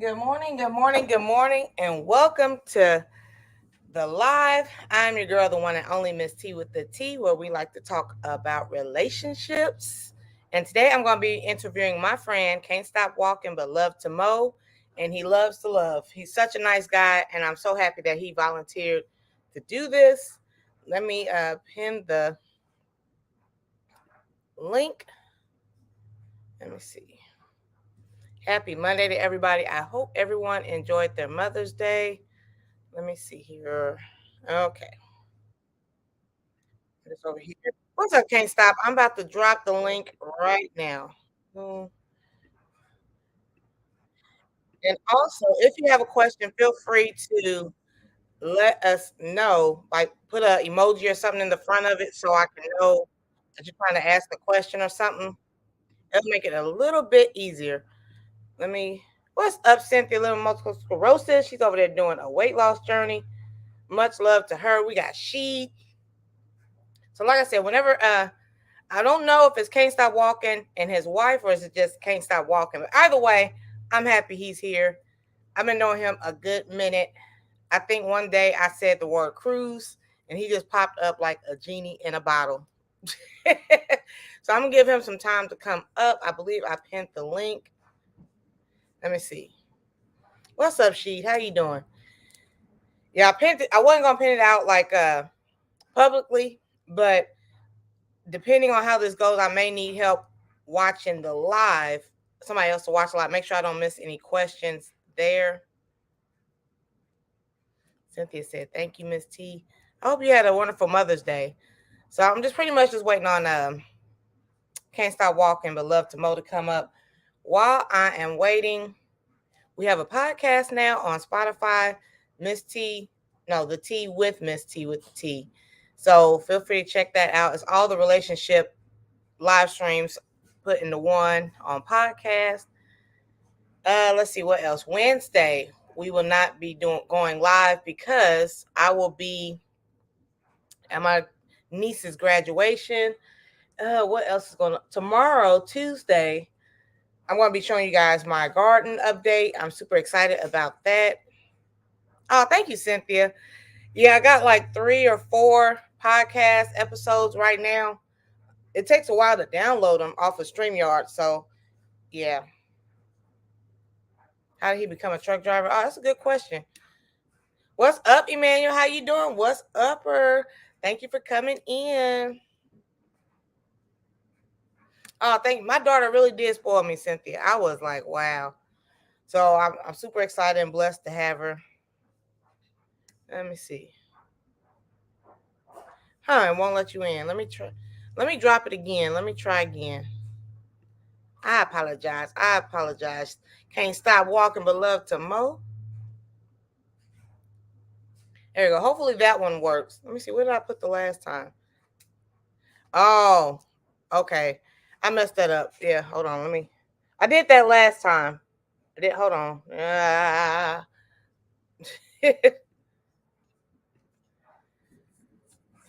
Good morning, good morning, good morning, and welcome to the live. I'm your girl, the one and only Miss T with the T, where we like to talk about relationships. And today I'm going to be interviewing my friend, Can't Stop Walking But Love to Mow, and he loves to love. He's such a nice guy, and I'm so happy that he volunteered to do this. Let me pin the link. Let me see. Happy Monday to everybody. I hope everyone enjoyed their Mother's Day. Let me see here. Okay, it's over here. What's up, Can't Stop? I'm about to drop the link right now. Mm. And also, if you have a question, feel free to let us know. Like, put a emoji or something in the front of it so I can know that you're trying to ask a question or something. It'll make it a little bit easier. Let me. What's up, Cynthia? Little multiple sclerosis. She's over there doing a weight loss journey. Much love to her. We got she. So, like I said, whenever I don't know if it's Can't Stop Walking and his wife or is it just Can't Stop Walking. But either way, I'm happy he's here. I've been knowing him a good minute. I think one day I said the word cruise and he just popped up like a genie in a bottle. So I'm gonna give him some time to come up. I believe I pinned the link. Let me see. What's up, Sheet? How you doing? Yeah, I pinned it. I wasn't gonna pin it out like publicly, but depending on how this goes, I may need help watching the live. Somebody else to watch a live. Make sure I don't miss any questions there. Cynthia said, "Thank you, Miss T. I hope you had a wonderful Mother's Day." So I'm just pretty much just waiting on Can't Stop Walking But Love to Mo to come up. While I am waiting, we have a podcast now on Spotify. Miss T, no, the T with Miss T with the T. So feel free to check that out. It's all the relationship live streams put into one on podcast. Let's see what else. Wednesday we will not be going live because I will be at my niece's graduation. What else is going on tomorrow? Tuesday, I'm going to be showing you guys my garden update. I'm super excited about that. Oh, thank you, Cynthia. Yeah, I got like 3 or 4 podcast episodes right now. It takes a while to download them off of StreamYard. So, yeah. How did he become a truck driver? Oh, that's a good question. What's up, Emmanuel? How you doing? What's upper? Thank you for coming in. Oh, thank you. My daughter really did spoil me, Cynthia. I was like, wow. So I'm super excited and blessed to have her. Let me see. Huh, it won't let you in. Let me try. Let me drop it again. Let me try again. I apologize. I apologize. Can't stop walking but love to Mo. There you go. Hopefully that one works. Let me see. Where did I put the last time? Oh, okay. I messed that up. Yeah, hold on. Let me. I did that last time. I did. Hold on.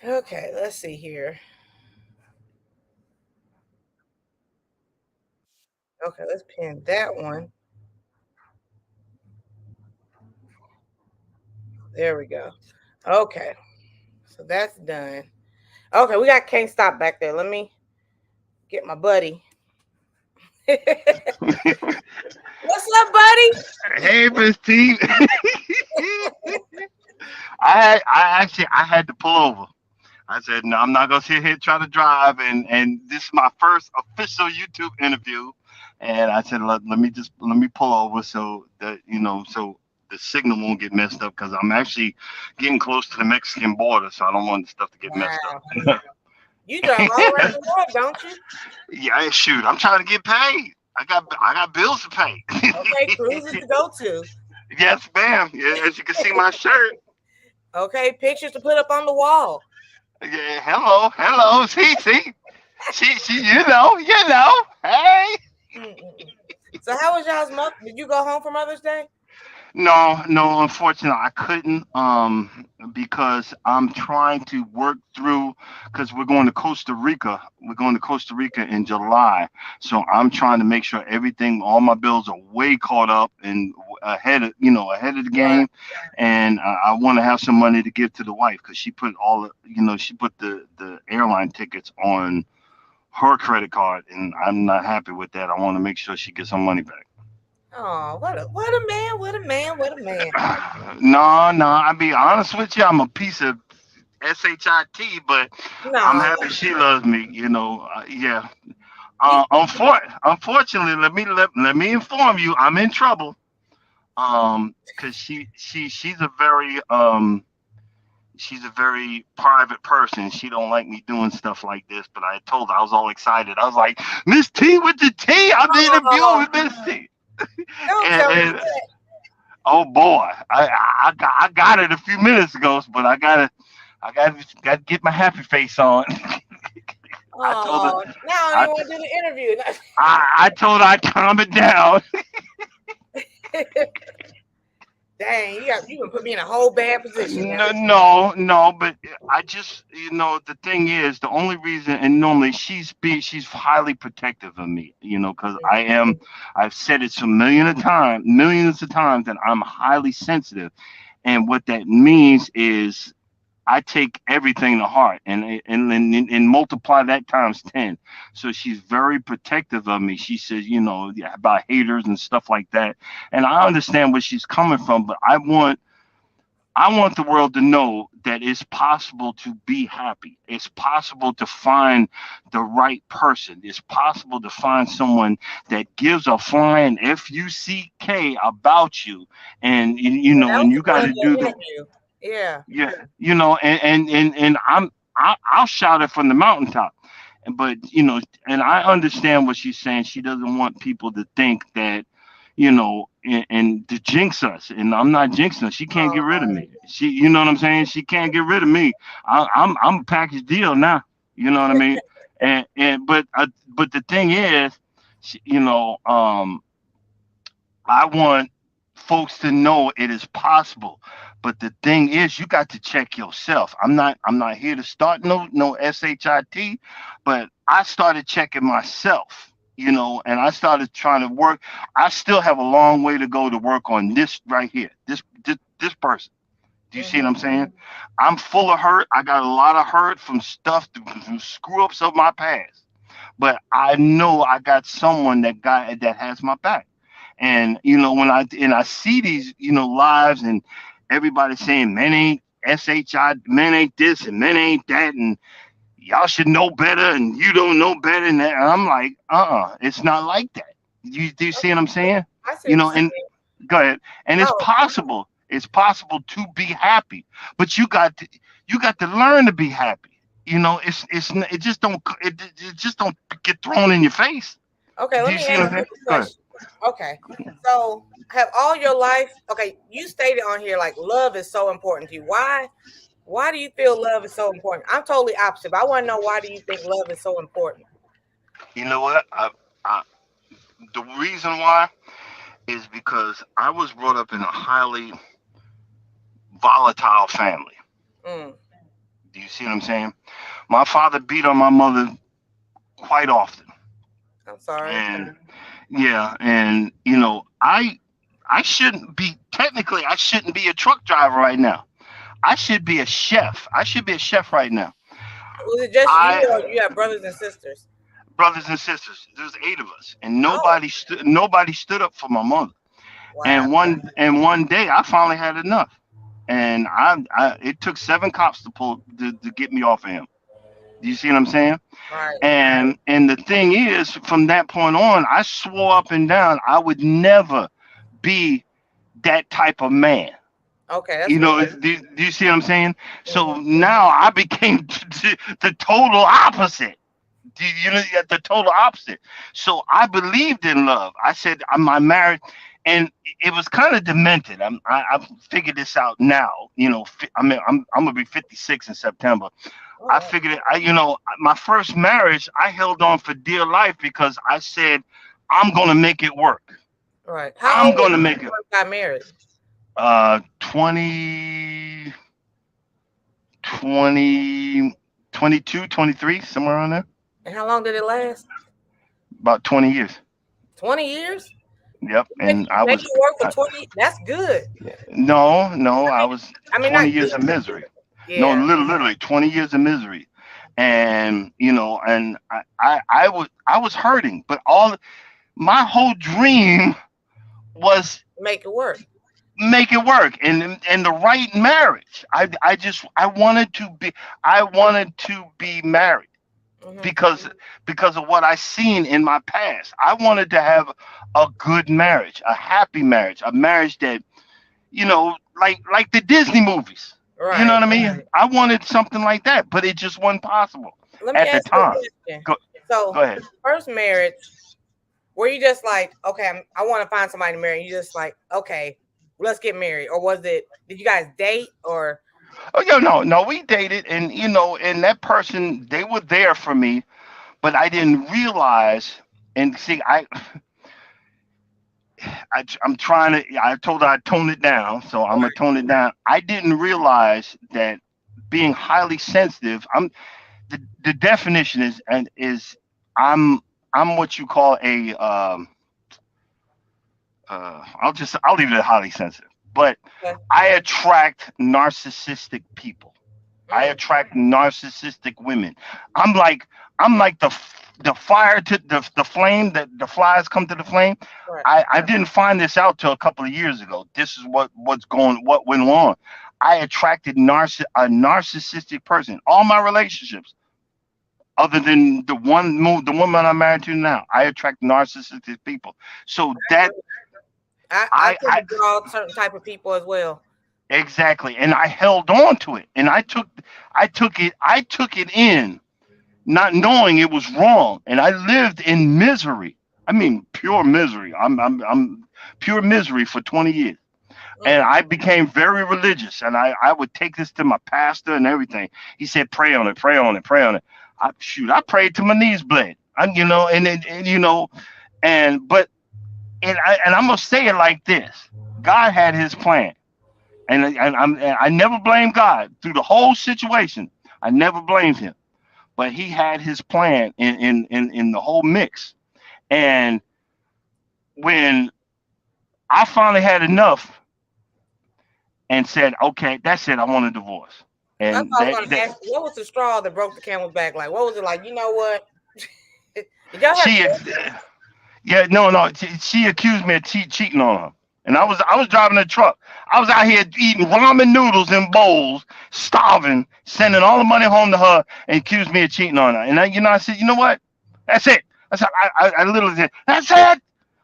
Okay, let's see here. Okay, let's pin that one. There we go. Okay, so that's done. Okay, we got Can't Stop back there. Let me get my buddy. What's up, buddy? Hey, Miss T. I had to pull over. I said, no, I'm not gonna sit here try to drive, and this is my first official YouTube interview, and I said, let me pull over so that so the signal won't get messed up because I'm actually getting close to the Mexican border, so I don't want the stuff to get messed Wow. up. You drive all around the world, don't you? Yeah, shoot, I'm trying to get paid. I got bills to pay. Okay, cruises to go to. Yes, ma'am. Yeah, as you can see my shirt. Okay, pictures to put up on the wall. Yeah, hello. See, you know. Hey. Mm-mm. So how was y'all's mother? Did you go home for Mother's Day? No, unfortunately, I couldn't. Because I'm trying to work through because we're going to Costa Rica. We're going to Costa Rica in July, so I'm trying to make sure everything, all my bills are way caught up, and ahead of ahead of the Right. game, and I want to have some money to give to the wife because she put she put the airline tickets on her credit card, and I'm not happy with that. I want to make sure she gets some money back. Oh, what a man, what a man, what a man. No, no, I'll be honest with you. I'm a piece of shit, but I'm No, happy she loves me. Yeah. you Unfortunately, let me inform you, I'm in trouble. Because she's a very private person. She don't like me doing stuff like this. But I told her I was all excited. I was like, Miss T with the T. I'm interviewing oh, with Miss T. don't And, tell me and that. oh boy, I got it a few minutes ago, but I gotta get my happy face on. I told her Oh, now I don't I, even want to do the interview. I told her I'd calm it down. Dang, you gonna put me in a whole bad position now. No, no, no, but I just, the thing is, the only reason, and normally she's highly protective of me, because I've said it millions of times that I'm highly sensitive, and what that means is I take everything to heart and multiply that times 10. So she's very protective of me. She says, yeah, about haters and stuff like that, and I understand where she's coming from, but I want the world to know that it's possible to be happy. It's possible to find the right person. It's possible to find someone that gives a flying fuck about you, and Yeah, that and was you the got point of to do the the interview. Yeah. yeah, and I'll shout it from the mountaintop. But and I understand what she's saying. She doesn't want people to think that and to jinx us. And I'm not jinxing her. She can't get rid of Oh, me. You know what I'm saying? She can't get rid of me. I'm a package deal now. You know what I mean? But the thing is, I want folks to know it is possible. But the thing is, you got to check yourself. I'm not here to start no shit, but I started checking myself. And I started trying to work. I still have a long way to go to work on this right here. This person. Do you see what mm-hmm. I'm saying? I'm full of hurt. I got a lot of hurt from stuff, from screw ups of my past. But I know I got someone that has my back. And when I see these lives, and everybody saying men ain't men ain't this and men ain't that, and y'all should know better and you don't know better, and I'm like, it's not like that. Do you see what I'm saying? I see what you're And saying. go ahead. And it's No, possible. It's possible to be happy, but you got to learn to be happy. It just don't get thrown in your face. okay, Do let you me see what ask I'm saying? you a Go ahead. question. Okay, so have all your life, okay, you stated on here like love is so important to you. Why do you feel love is so important? I'm totally opposite, but I want to know, why do you think love is so important? You know what? The reason why is because I was brought up in a highly volatile family. Mm, Do you see what I'm saying? My father beat on my mother quite often, I'm sorry. and yeah, and I shouldn't be a truck driver right now. I should be a chef. I should be a chef right now. Was it just you, I or you have brothers and sisters? Brothers and sisters. There's 8 of us, and Oh, nobody stood up for my mother. wow. And one day I finally had enough, and it took 7 cops to get me off of him. Do you see what I'm saying? Right. And the thing is, from that point on, I swore up and down I would never be that type of man. Okay, that's respect. Do you see what I'm saying? So Hmm. now I became the total opposite. The total opposite. So I believed in love. I said I married, and it was kind of demented. I figured this out now. I'm gonna be 56 in September. I Oh, figured it. My first marriage, I held on for dear life because I said I'm gonna make it work. right. How I'm old were gonna you make when it. you first got married? 20, 20, 22, 23, somewhere around there. And how long did it last? About 20 years. 20 years? Yep. And I Make was it work for 20. That's good. no, no, I I mean, was I mean, 20 not years good. of misery. No, Yeah. literally 20 years of misery. And and I was hurting, but all my whole dream was Make it work. make it work and the right marriage. I just I wanted to be married Hmm. because of what I seen in my past. I wanted to have a good marriage, a happy marriage, a marriage that like the Disney movies. You know Right. what I mean? I wanted something like that, but it just wasn't possible Let me at the ask you a time. question. Go So, go ahead. first marriage, were you just like, okay, I want to find somebody to marry? And you just like, okay, let's get married, or was it? Did you guys date, or Oh yeah, no, we dated, and and that person, they were there for me, but I didn't realize. And see, I'm trying to. I told her I'd tone it down, so I'm gonna tone it down. I didn't realize that being highly sensitive. The definition is I'm I'm what you call a I'll leave it at highly sensitive, but okay. I attract narcissistic people. I Mm, attract narcissistic women. I'm like the fire to the flame that the flies come to the flame. right. I didn't find this out till a couple of years ago. This is what went on. I attracted a narcissistic person. All my relationships, other than the woman I'm married to now, I attract narcissistic people. So I agree. I tend I to draw certain type of people as well. exactly, and I held on to it, and I took it in, not knowing it was wrong, and I lived in misery. I mean, pure misery. I'm pure misery for 20 years. And Mm, I became very religious, and I would take this to my pastor and everything. He said, "Pray on it, pray on it, pray on it." I prayed till my knees bled. And but and I'm gonna say it like this: God had His plan, and I never blamed God through the whole situation. I never blamed Him, but He had His plan in the whole mix. And when I finally had enough and said, "Okay, that's it. I want a divorce," that's and what I was going to ask you. What was the straw that broke the camel's back? Like, what was it like? You know what? Did y'all have she kids? yeah, no, she accused me of cheating on her. And Mm, I was driving a truck. I was out here eating ramen noodles in bowls, starving, sending all the money home to her, and accused me of cheating on her. And I said, you know what? That's it. I literally said, that's it.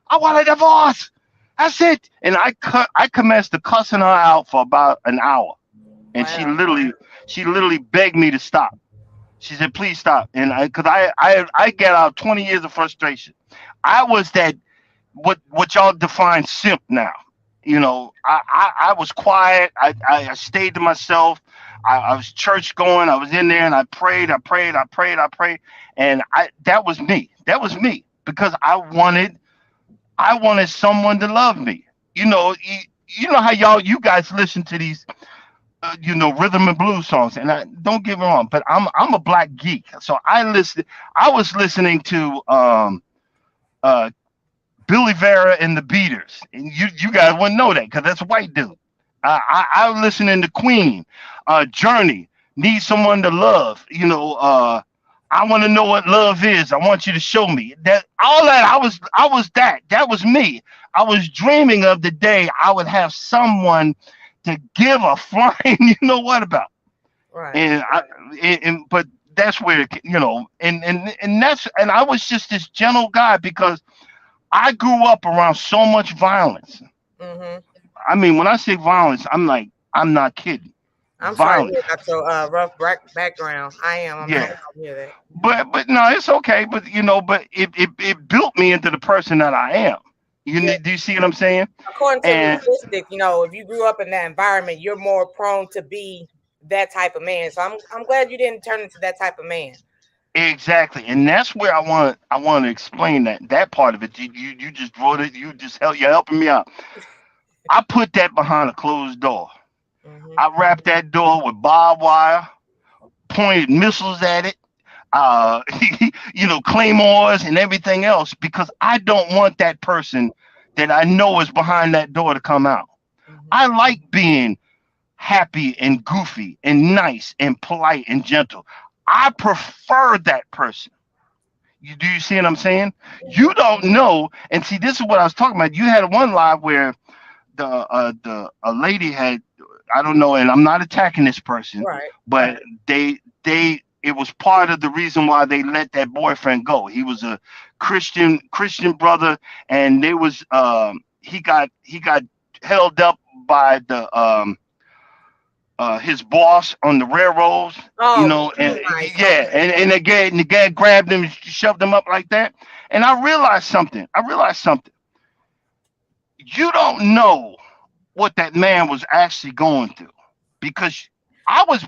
I want a divorce. That's it. And I commenced to cussing her out for about an hour, and wow. she literally begged me to stop. She said, "Please stop." And because I get out 20 years of frustration. I was that what y'all define simp now. I was quiet. I stayed to myself. I was church going. I was in there and I prayed. I prayed, and that was me. That was me because I wanted someone to love me. You know how you guys listen to these rhythm and blues songs. And don't get me wrong, but I'm a black geek, so I was listening to uh, Billy Vera and the Beaters, and you guys wouldn't know that because that's a white dude. I was listening to Queen, Journey, Need Someone to Love. I want to know what love is. I want you to show me that. All that that was me. I was dreaming of the day I would have someone to give a flying you know what about. Right. And but that's where and I was just this gentle guy because I grew up around so much violence. Mm-hmm. I mean, when I say violence, I'm not kidding. I'm sorry to Violence. hear about your rough background. I am. I'm so Yeah. sorry to hear that. But no, it's okay. But it built me into the person that I am. Yeah. Do you see what I'm saying? According to the And statistics, if you grew up in that environment, you're more prone to be that type of man. So I'm glad you didn't turn into that type of man. exactly, and that's where I want to explain that part of it. You just brought it. You're helping me out. I put that behind a closed door. Mm-hmm. I wrapped that door with barbed wire, pointed missiles at it, uh, claymores and everything else because I don't want that person that I know is behind that door to come out. Mhm. I like being happy and goofy and nice and polite and gentle. I prefer that person. Do you see what I'm saying? You Mhm. don't know, and see, this is what I was talking about. You had one live where the a lady had, I don't know, and I'm not attacking this person, Right. but they it was part of the reason why they let that boyfriend go. He was a Christian brother, and they was he got held up by the his boss on the railroads, Oh, and nice. yeah, Okay. and the guy grabbed him, shoved him up like that, and I realized something. You don't know what that man was actually going through, because I was,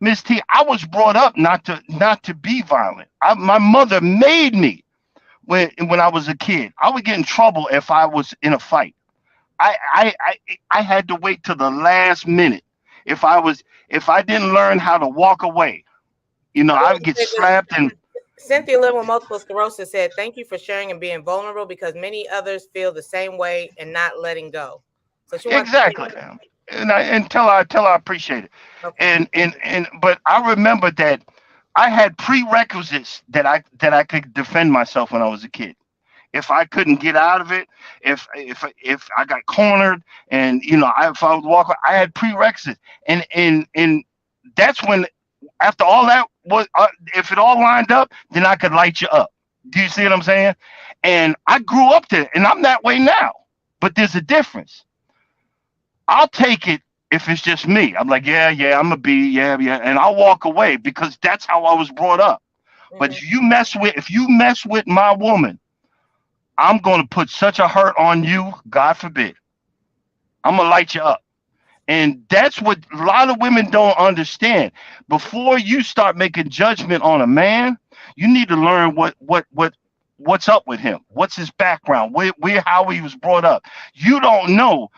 Miss T, I was brought up not to be violent. My mother made me when I was a kid. I would get in trouble if I was in a fight. I had to wait till the last minute. If I didn't learn how to walk away, I I want would to get say this. slapped and Cynthia living with multiple sclerosis said, "Thank you for sharing and being vulnerable because many others feel the same way and not letting go." So she wants to say, exactly. And tell her I appreciate it. okay. And but I remember that I had prerequisites that I could defend myself when I was a kid. If I couldn't get out of it, if I got cornered, and if I would walk, I had prerequisites, and that's when, after all that was, if it all lined up, then I could light you up. Do you see what I'm saying? And I grew up to, and I'm that way now. But there's a difference. I'll take it if it's just me. I'm like, yeah, yeah, I'm a B, yeah, yeah, and I'll walk away because that's how I was brought up. But Hmm. if you mess with my woman, I'm going to put such a hurt on you. God forbid. I'm gonna light you up. And that's what a lot of women don't understand. Before you start making judgment on a man, you need to learn what's up with him. What's his background? Where how he was brought up. You don't know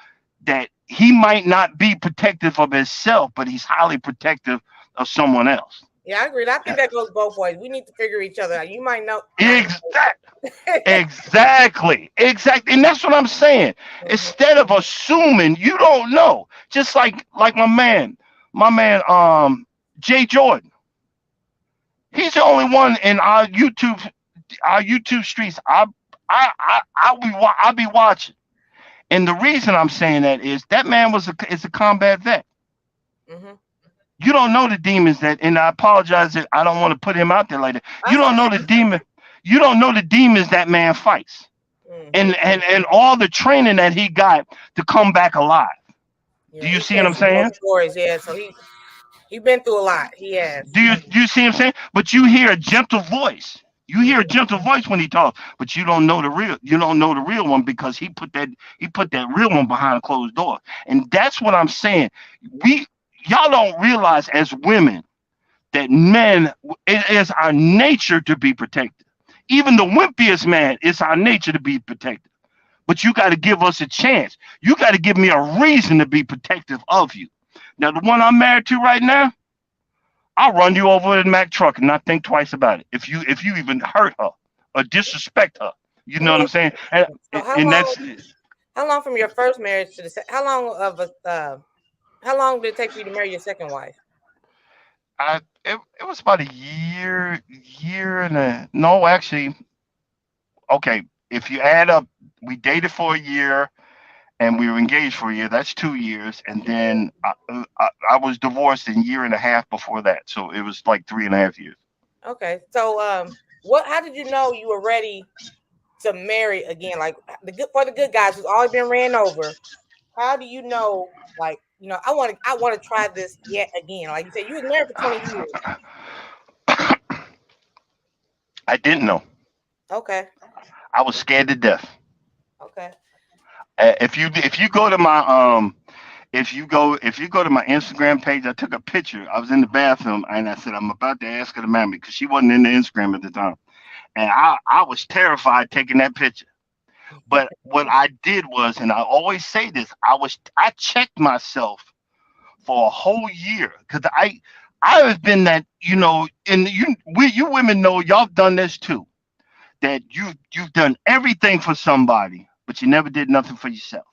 that he might not be protective of himself, but he's highly protective of someone else. Yeah, I agree. I think that goes both ways. We need to figure each other out. You might know, not. Exactly. Exactly. And that's what I'm saying. Mhm. Instead of assuming, you don't know. Just like my man Jay Jordan. He's the only one in our YouTube streets. I'll be watching. And the reason I'm saying that is that man is a combat vet. Mhm. You don't know the demons that, and I apologize that I don't want to put him out there like that. You That's don't know okay. the demon. You don't know the demons that man fights, Mhm. and all the training that he got to come back alive. Do Yeah, you he see what said I'm some dope saying? stories. Yeah, so he been through a lot. He has. Do you see what I'm saying? But you hear a gentle voice. You hear a Mhm. gentle voice when he talks, but you don't know the real. You don't know the real one because he put that real one behind a closed door, and that's what I'm saying. We Y'all don't realize as women that men, it is our nature to be protected. Even the wimpiest man, it's our nature to be protected. But you got to give us a chance. You got to give me a reason to be protective of you. Now, the one I'm married to right now, I'll run you over with a Mack truck and not think twice about it. If you even hurt her or disrespect her, you know what I'm saying? And, So and that's how long from your first marriage to how long of a how long did it take for you to marry your second wife? it was about a year and a no, actually, okay. If you add up, we dated for a year and we were engaged for a year. That's 2 years, and then I was divorced in a year and a half before that, so it was like 3.5 years. Okay, so what? How did you know you were ready to marry again? Like the good guys who's always been ran over. How do you know? Like I want to try this yet again. Like you said, you was married for 20 years. I didn't know. Okay, I was scared to death. okay. If you go to my if you go to my Instagram page, I took a picture. I was in the bathroom and I said I'm about to ask her to marry me because she wasn't in the Instagram at the time, and I was terrified taking that picture. But what I did was, and I always say this, I checked myself for a whole year because I have been that, and you women know, y'all done this too, that you've done everything for somebody, but you never did nothing for yourself.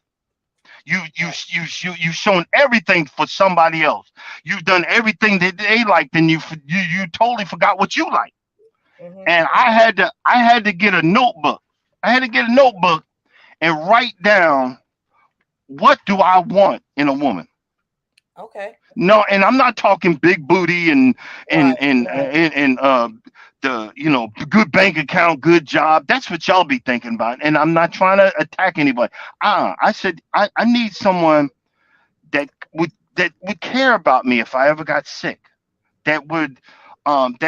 You've shown everything for somebody else. You've done everything that they liked, and you totally forgot what you like. Mhm. And I had to get a notebook. I had to get a notebook and write down, what do I want in a woman. Okay. No, and I'm not talking big booty Right. and the good bank account, good job. That's what y'all be thinking about. And I'm not trying to attack anybody. I said I need someone that would care about me if I ever got sick. That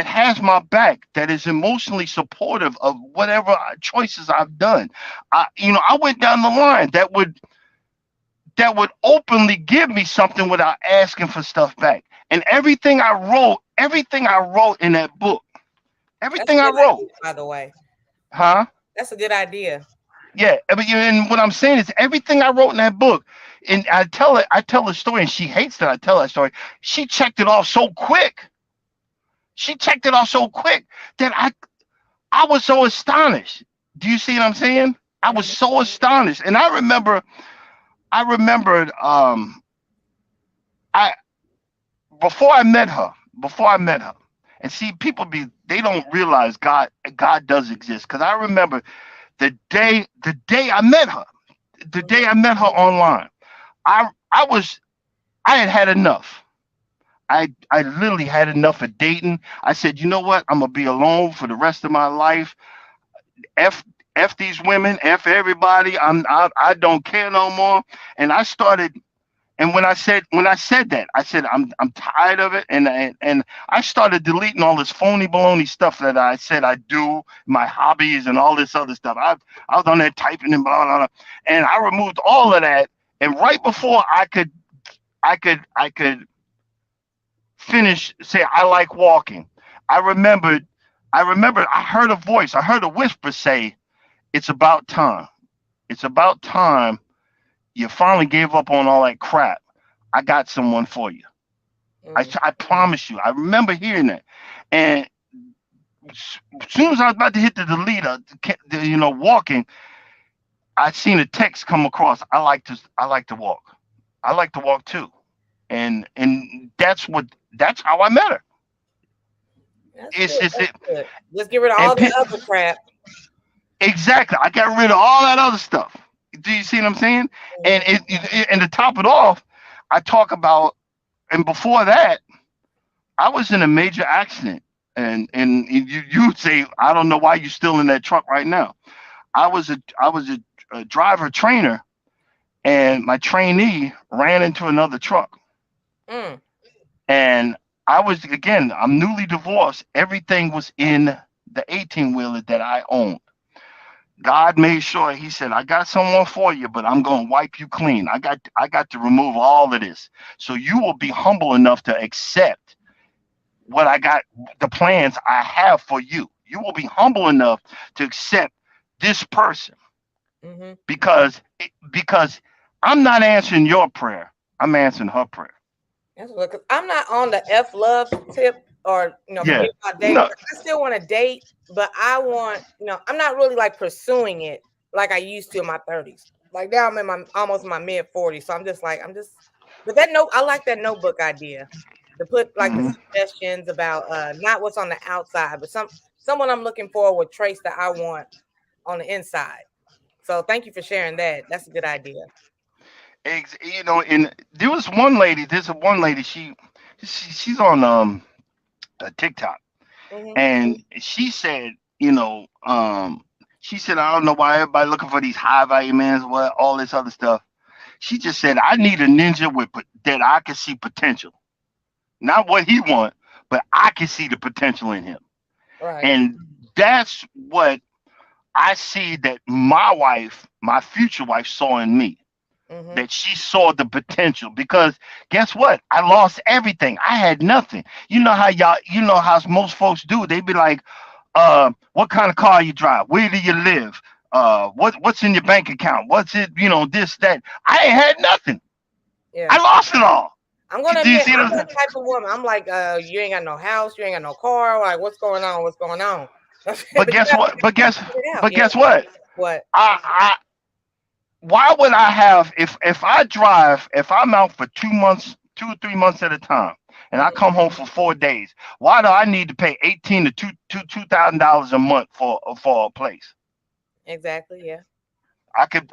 has my back. That is emotionally supportive of whatever choices I've done. I went down the line that would openly give me something without asking for stuff back. And everything I wrote in that book, That's a everything I good wrote, idea, by the way. huh? That's a good idea. Yeah, and what I'm saying is everything I wrote in that book, and I tell the story, and she hates that I tell that story. She checked it off so quick. She checked it off so quick that I was so astonished. Do you see what I'm saying? I was Mhm. so astonished, and I remembered I before I met her, and see, people they don't realize God does exist, because I remember the day I met her, the Mhm. day I met her online. I I was I had had enough. I literally had enough of dating. I said, you know what? I'm gonna be alone for the rest of my life. F F these women, F everybody. I don't care no more. And I started. And when I said that, I said I'm tired of it, and I started deleting all this phony baloney stuff that I said I do, my hobbies and all this other stuff. I was on there typing and blah blah blah, and I removed all of that. And right before I could finish, say I like walking, I remembered I heard a voice, I heard a whisper say, "It's about time. It's about time you finally gave up on all that crap. I got someone for you." Mm. I promise you. I remember hearing that. And as soon as I was about to hit the deleter, walking, I seen a text come across. I like to walk. I like to walk too. And that's how I met her. That's It's good. it's That's it, good. Just get rid of and all the other crap. exactly. I got rid of all that other stuff. Do you see what I'm saying? And Mhm. and to top it off, I talk about, and before that, I was in a major accident, and you would say, I don't know why you're still in that truck right now. I was a driver trainer, and my trainee ran into another truck, Mm. and I'm newly divorced. Everything was in the 18 wheeler that I owned. God made sure, He said, I got someone for you, but I'm going to wipe you clean. I got to remove all of this, so you will be humble enough to accept what I got, the plans I have for you. You will be humble enough to accept this person, Mhm. because I'm not answering your prayer. I'm answering her prayer. That's what. Cause I'm not on the F love tip or Yeah. forget about dating. No. I still want to date, but I want I'm not really like pursuing it like I used to in my 30s. Like now I'm in my almost my mid 40s, so I'm just. But that note, I like that notebook idea to put like the Hmm. suggestions about not what's on the outside, but someone I'm looking for with traits that I want on the inside. So thank you for sharing that. That's a good idea. And there's one lady. She's on TikTok, Hmm. and she said, I don't know why everybody looking for these high value men, what all this other stuff. She just said, I need a ninja that I can see potential, not what he want, but I can see the potential in him. Right. And that's what I see that my future wife, saw in me. Hmm. That she saw the potential, because guess what? I lost everything. I had nothing. You know how most folks do. They be like, what kind of car you drive? Where do you live? What's in your bank account? What's it? This, that. I ain't had nothing. Yeah. I lost it all. I'm gonna Do you admit, see I'm what I'm that saying? type of woman. I'm like, you ain't got no house, you ain't got no car. Like, what's going on? What's going on? But you But guess gotta what? But guess figure it out. but Yeah. guess what? What? I why would I have if I drive if I'm out for 2 months, 2 or 3 months at a time, and I Mhm. come home for 4 days? Why do I need to pay 18 to $2,000 a month for a place? Exactly. Yeah. I could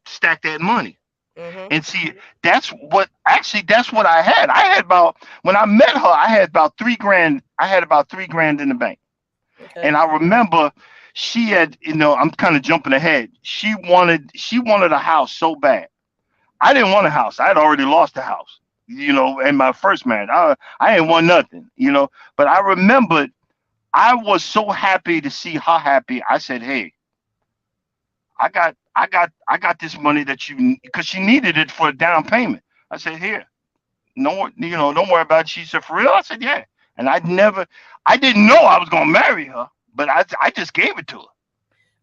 stack that money Mhm. and see. That's what I had. I had about when I met her. I had about 3 grand. I had about 3 grand in the bank, Okay. and I remember she had. I'm kind of jumping ahead. She wanted a house so bad. I didn't want a house. I had already lost the house. In my first marriage, I didn't want nothing. But I remembered I was so happy to see her happy. I said, "Hey, I got this money that because she needed it for a down payment." I said, "Here, no, don't worry about it." She said, "For real?" I said, "Yeah." And I didn't know I was gonna marry her, but I just gave it to her.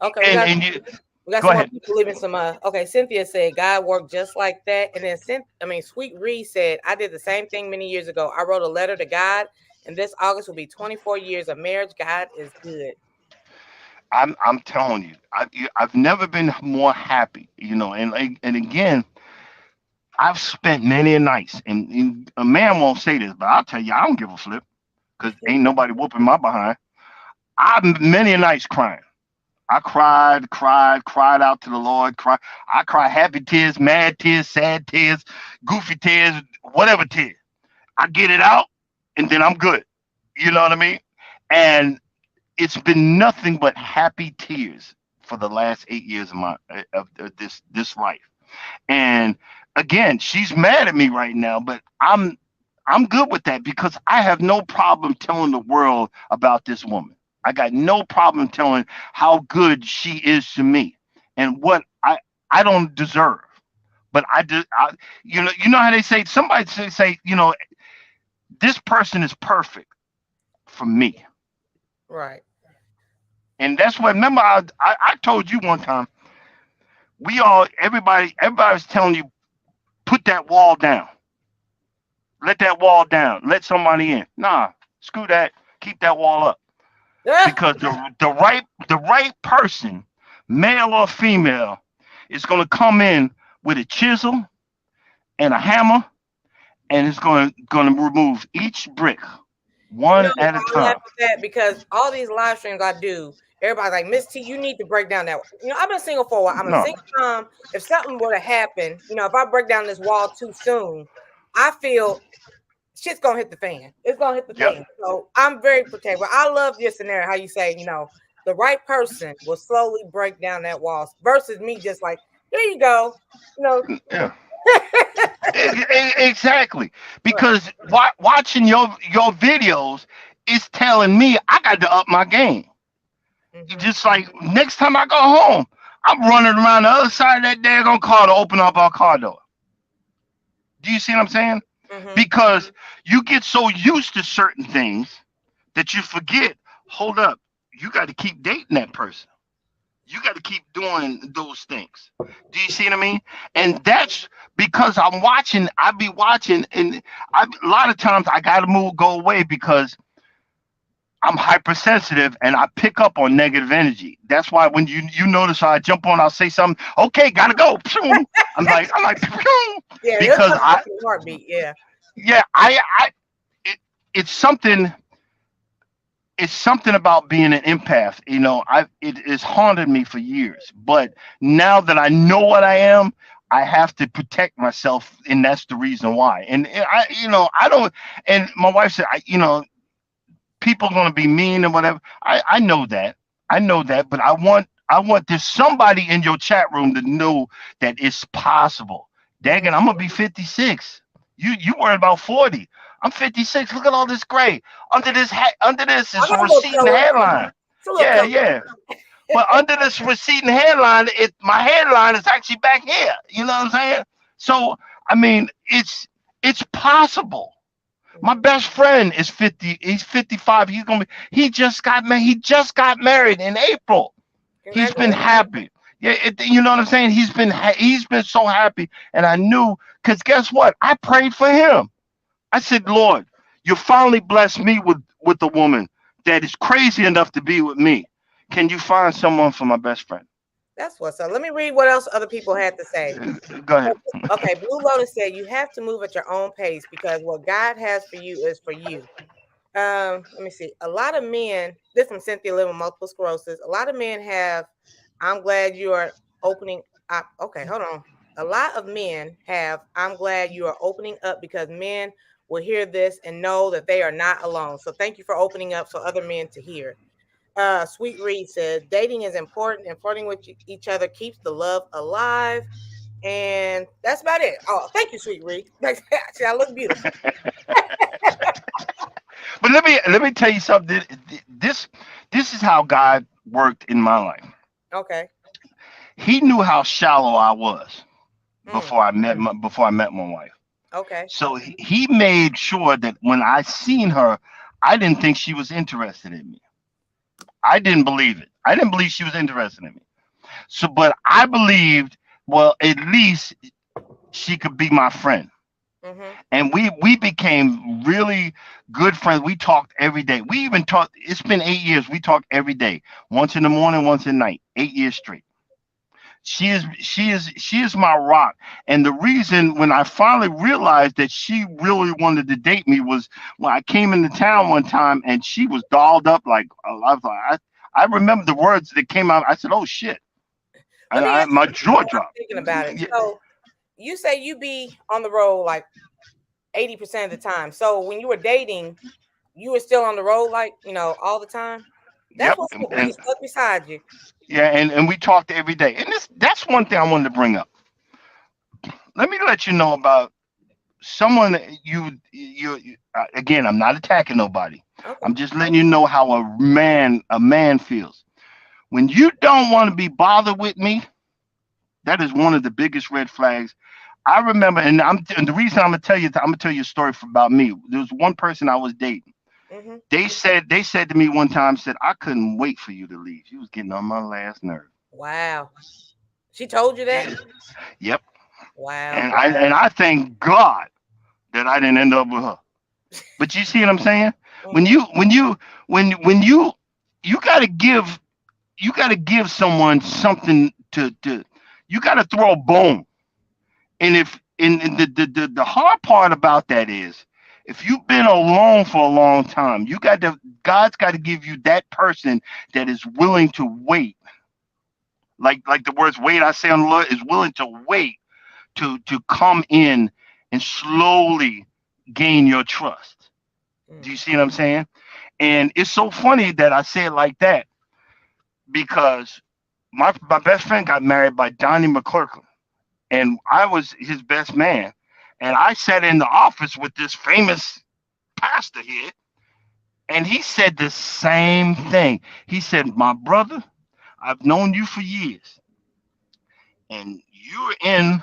Okay. And and you We got go some more ahead. people leaving some. Okay, Cynthia said God worked just like that, and then Sweet Reed said I did the same thing many years ago. I wrote a letter to God, and this August will be 24 years of marriage. God is good. I'm telling you, I've never been more happy. And again, I've spent many a nights, and a man won't say this, but I'll tell you, I don't give a flip because ain't nobody whooping my behind. I many a nights crying. I cried, cried, cried out to the Lord. I cried happy tears, mad tears, sad tears, goofy tears, whatever tears. I get it out, and then I'm good. You know what I mean? And it's been nothing but happy tears for the last 8 years of this life. And again, she's mad at me right now, but I'm good with that because I have no problem telling the world about this woman. I got no problem telling how good she is to me and what I don't deserve. But you know how they say somebody say this person is perfect for me, Right. and that's what. Remember, I told you one time everybody was telling you put that wall down, let that wall down, let somebody in. Nah, screw that, keep that wall up Ah, because the right person, male or female, is going to come in with a chisel and a hammer, and it's going to remove each brick one at a I laugh time. at that because all these live streams I do, everybody's like, Miss T, you need to break down that. I've been single for a while. I'm a No, single mom. If something were to happen, if I break down this wall too soon, I feel shit's gonna hit the fan. It's gonna hit the yep, fan. So I'm very protective. I love your scenario, how you say, the right person will slowly break down that wall versus me just like, there you go. You know, yeah. Exactly, right. because watching your videos is telling me I got to up my game. Mm-hmm. Just like next time I go home, I'm running around the other side of that daggone car to open up our car door. Do you see what I'm saying? Mm-hmm. Because you get so used to certain things that you forget. Hold up, you got to keep dating that person. You got to keep doing those things. Do you see what I mean? And that's because I'm watching. I be watching, and a lot of times I got to go away because I'm hypersensitive and I pick up on negative energy. That's why when you notice how I jump on, I'll say something. Okay, gotta go. I'm like Yeah, he'll because tell you in a heartbeat. Yeah. yeah, it, it's something. It's something about being an empath. It has haunted me for years. But now that I know what I am, I have to protect myself, and that's the reason why. And I don't. And my wife said, people are going to be mean and whatever. I know that. I know that, but I want there's somebody in your chat room to know that it's possible. Dang Mm-hmm. it, I'm gonna be 56. You worried about 40. I'm 56. Look at all this gray. Under this I is a got a little receding color. hairline. It's a little Yeah, color. yeah. But under this receding hairline, my hairline is actually back here. You know what I'm saying? So I mean, it's possible. My Mm-hmm. best friend is 50. He's 55. He just got married in April. He's been Congratulations. happy. Yeah, you know what I'm saying? He's been so happy, and I knew because guess what? I prayed for him. I said, Lord, you finally blessed me with a woman that is crazy enough to be with me. Can you find someone for my best friend? That's what's up. Let me read what else other people had to say. Go ahead. Okay, Blue Lotus said you have to move at your own pace because what God has for you is for you. Let me see. A lot of men, this from Cynthia living multiple sclerosis. A lot of men have, I'm glad you are opening up. Okay, hold on. A lot of men have, I'm glad you are opening up because men will hear this and know that they are not alone. So thank you for opening up for other men to hear. Sweet Reed said, dating is important and flirting with each other keeps the love alive. And that's about it. Oh, thank you, Sweet Reed. See, I look beautiful. But let me tell you something. This is how God worked in my life. Okay. He knew how shallow I was Mm, before I met my wife. okay. So he made sure that when I seen her, I didn't think she was interested in me. I didn't believe it. I didn't believe she was interested in me. So, but I believed, well, at least she could be my friend. Mm-hmm. And we became really good friends. We talked every day. We even talked. It's been 8 years. We talked every day, once in the morning, once at night, 8 years straight. She is my rock. And the reason when I finally realized that she really wanted to date me was when I came into town one time and she was dolled up like I was like I remember the words that came out. I said, "Oh shit!" Let And me ask my you this jaw while I'm dropped. thinking about it. Yeah, So you say you be on the road like 80% of the time. So when you were dating, you were still on the road like, all the time? That's yep. what's And, up. He and stuck beside you. yeah, and we talked every day. And that's one thing I wanted to bring up. Let me let you know about someone that again. I'm not attacking nobody. Okay. I'm just letting you know how a man feels. When you don't want to be bothered with me, that is one of the biggest red flags. I remember, and the reason I'm gonna tell you a story about me. There was one person I was dating. Mm-hmm. They said to me one time, said I couldn't wait for you to leave. You was getting on my last nerve. Wow. She told you that? Yeah. Yep. Wow. And I thank God that I didn't end up with her. But you see what I'm saying? When Mm-hmm. you when you when you gotta give someone something to you gotta throw a bone. And if and the hard part about that is if you've been alone for a long time, God's got to give you that person that is willing to wait. Like the words wait I say on the Lord is willing to wait to come in and slowly gain your trust. Do Mm. you see what I'm saying? And it's so funny that I say it like that because my best friend got married by Donnie McClurkin, and I was his best man. And I sat in the office with this famous pastor here, and he said the same thing. He said, "My brother, I've known you for years, and you're in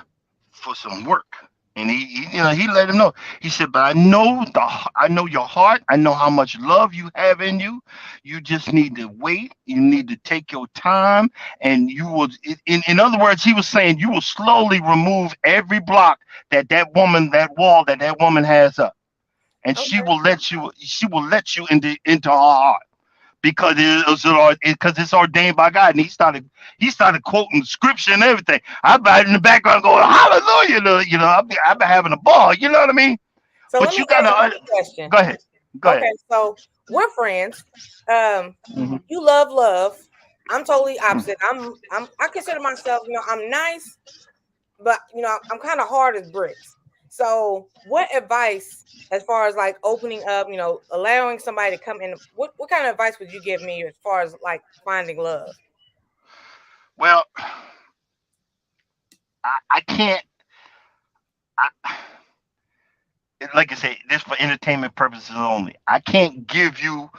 for some work." And he let him know. He said, "But I know your heart. I know how much love you have in you. You just need to wait. You need to take your time, and you will." In other words, he was saying you will slowly remove every block that wall that woman has up, and Okay. she will let you into her heart because it's ordained by God. And he started quoting scripture and everything. I'm in the background going hallelujah, I've been having a ball. You know what I mean? So let But me you ask gotta you a question. go ahead, go ahead. Okay, so we're friends. Um, Mhm. you love love. I'm totally opposite. I consider myself, I'm nice, but I'm kind of hard as bricks. So what advice as far as like opening up, allowing somebody to come in, what kind of advice would you give me as far as like finding love? Well, I can't. I, like I say, this for entertainment purposes only. I can't give you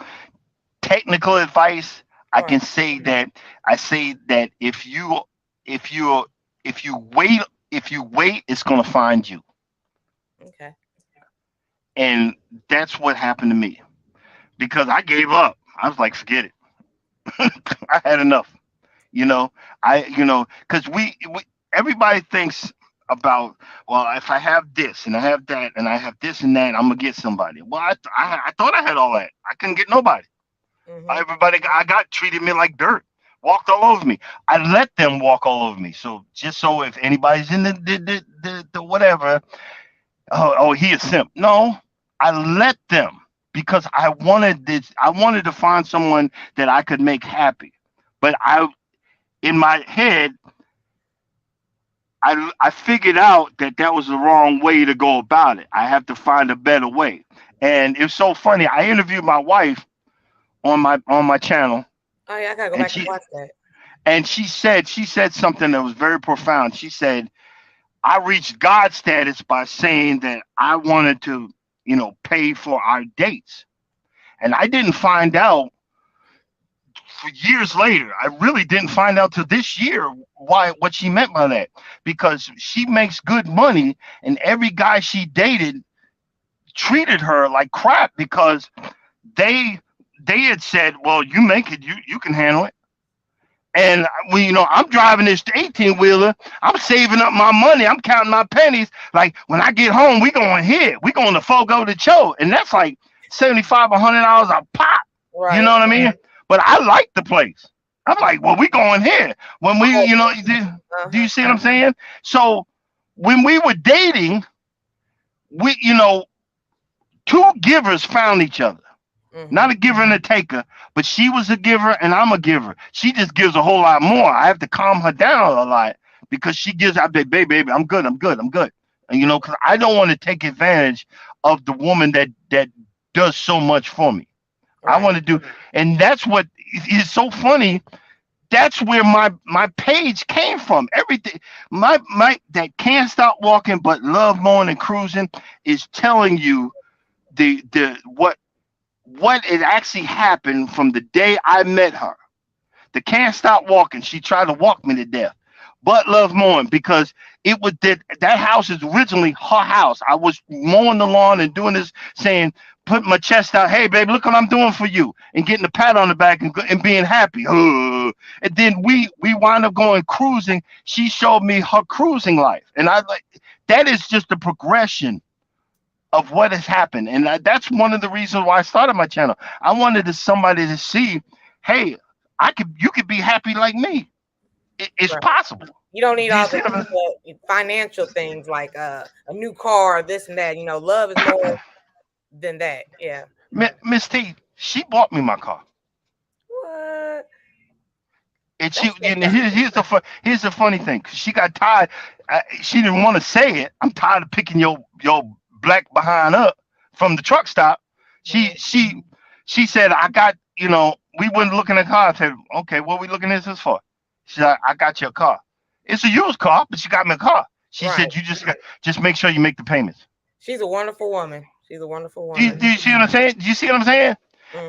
technical advice. I Right. can say that I say that if you if you wait it's gonna find you. Okay. And that's what happened to me because I gave up. I was like, forget it. I had enough. You know, because we everybody thinks about, well, if I have this and I have that and I have this and that, I'm gonna get somebody. Well, I thought I had all that. I couldn't get nobody. Mm-hmm. Everybody I got treated me like dirt. walked all over me. I let them walk all over me. So just so if anybody's in the whatever, oh, he is simp. No, I let them because I wanted this. I wanted to find someone that I could make happy. But in my head, I figured out that that was the wrong way to go about it. I have to find a better way. And it's so funny. I interviewed my wife on my channel, Oh yeah, I gotta go and back and watch that. she said something that was very profound. She said, I reached God status by saying that I wanted to, pay for our dates. And I didn't find out for years later. I really didn't find out till this year why what she meant by that. Because she makes good money and every guy she dated treated her like crap because they they had said, well, you make it, you can handle it. And when I'm driving this 18 wheeler, I'm saving up my money. I'm counting my pennies. Like when I get home, we going here. We going to Fogo de Cho, and that's like 75, $100 a pop. You know Right. what I mean? But I like the place. I'm like, well, we going here. When we, Oh, do you uh-huh. see what I'm saying? So when we were dating, we, two givers found each other. Not Hmm. a giver and a taker, but she was a giver and I'm a giver. She just gives a whole lot more. I have to calm her down a lot because she gives. I say, baby, I'm good, I'm good, I'm good. And because I don't want to take advantage of the woman that does so much for me. I Right. want to do, and that's what is so funny. That's where my page came from. Everything, my that can't stop walking, but love mowing and cruising is telling you the what it actually happened from the day I met her. The can't stop walking. She tried to walk me to death. But love mowing because it was that house is originally her house. I was mowing the lawn and doing this, saying, putting my chest out, hey baby, look what I'm doing for you, and getting a pat on the back and being happy. And then we wind up going cruising. She showed me her cruising life, and I like that is just the progression of what has happened. And that's one of the reasons why I started my channel. I wanted somebody to see, hey, you could be happy like me. It's Right. possible. You don't need Do you all see what I'm the financial things like a new car, this and that. Love is more than that. Yeah. Miss T? She bought me my car. What? And That's here's the funny thing. 'Cause she got tired. She didn't want to say it. I'm tired of picking your black behind up from the truck stop. She mhm. she she said, I got, we went looking at the car. I said, okay, what are we looking at this for? She said, I got your car. It's a used car, but she got me a car. She Right. said, just make sure you make the payments. She's a wonderful woman. She's a wonderful Do woman. you see what I'm saying? Do you see what I'm saying?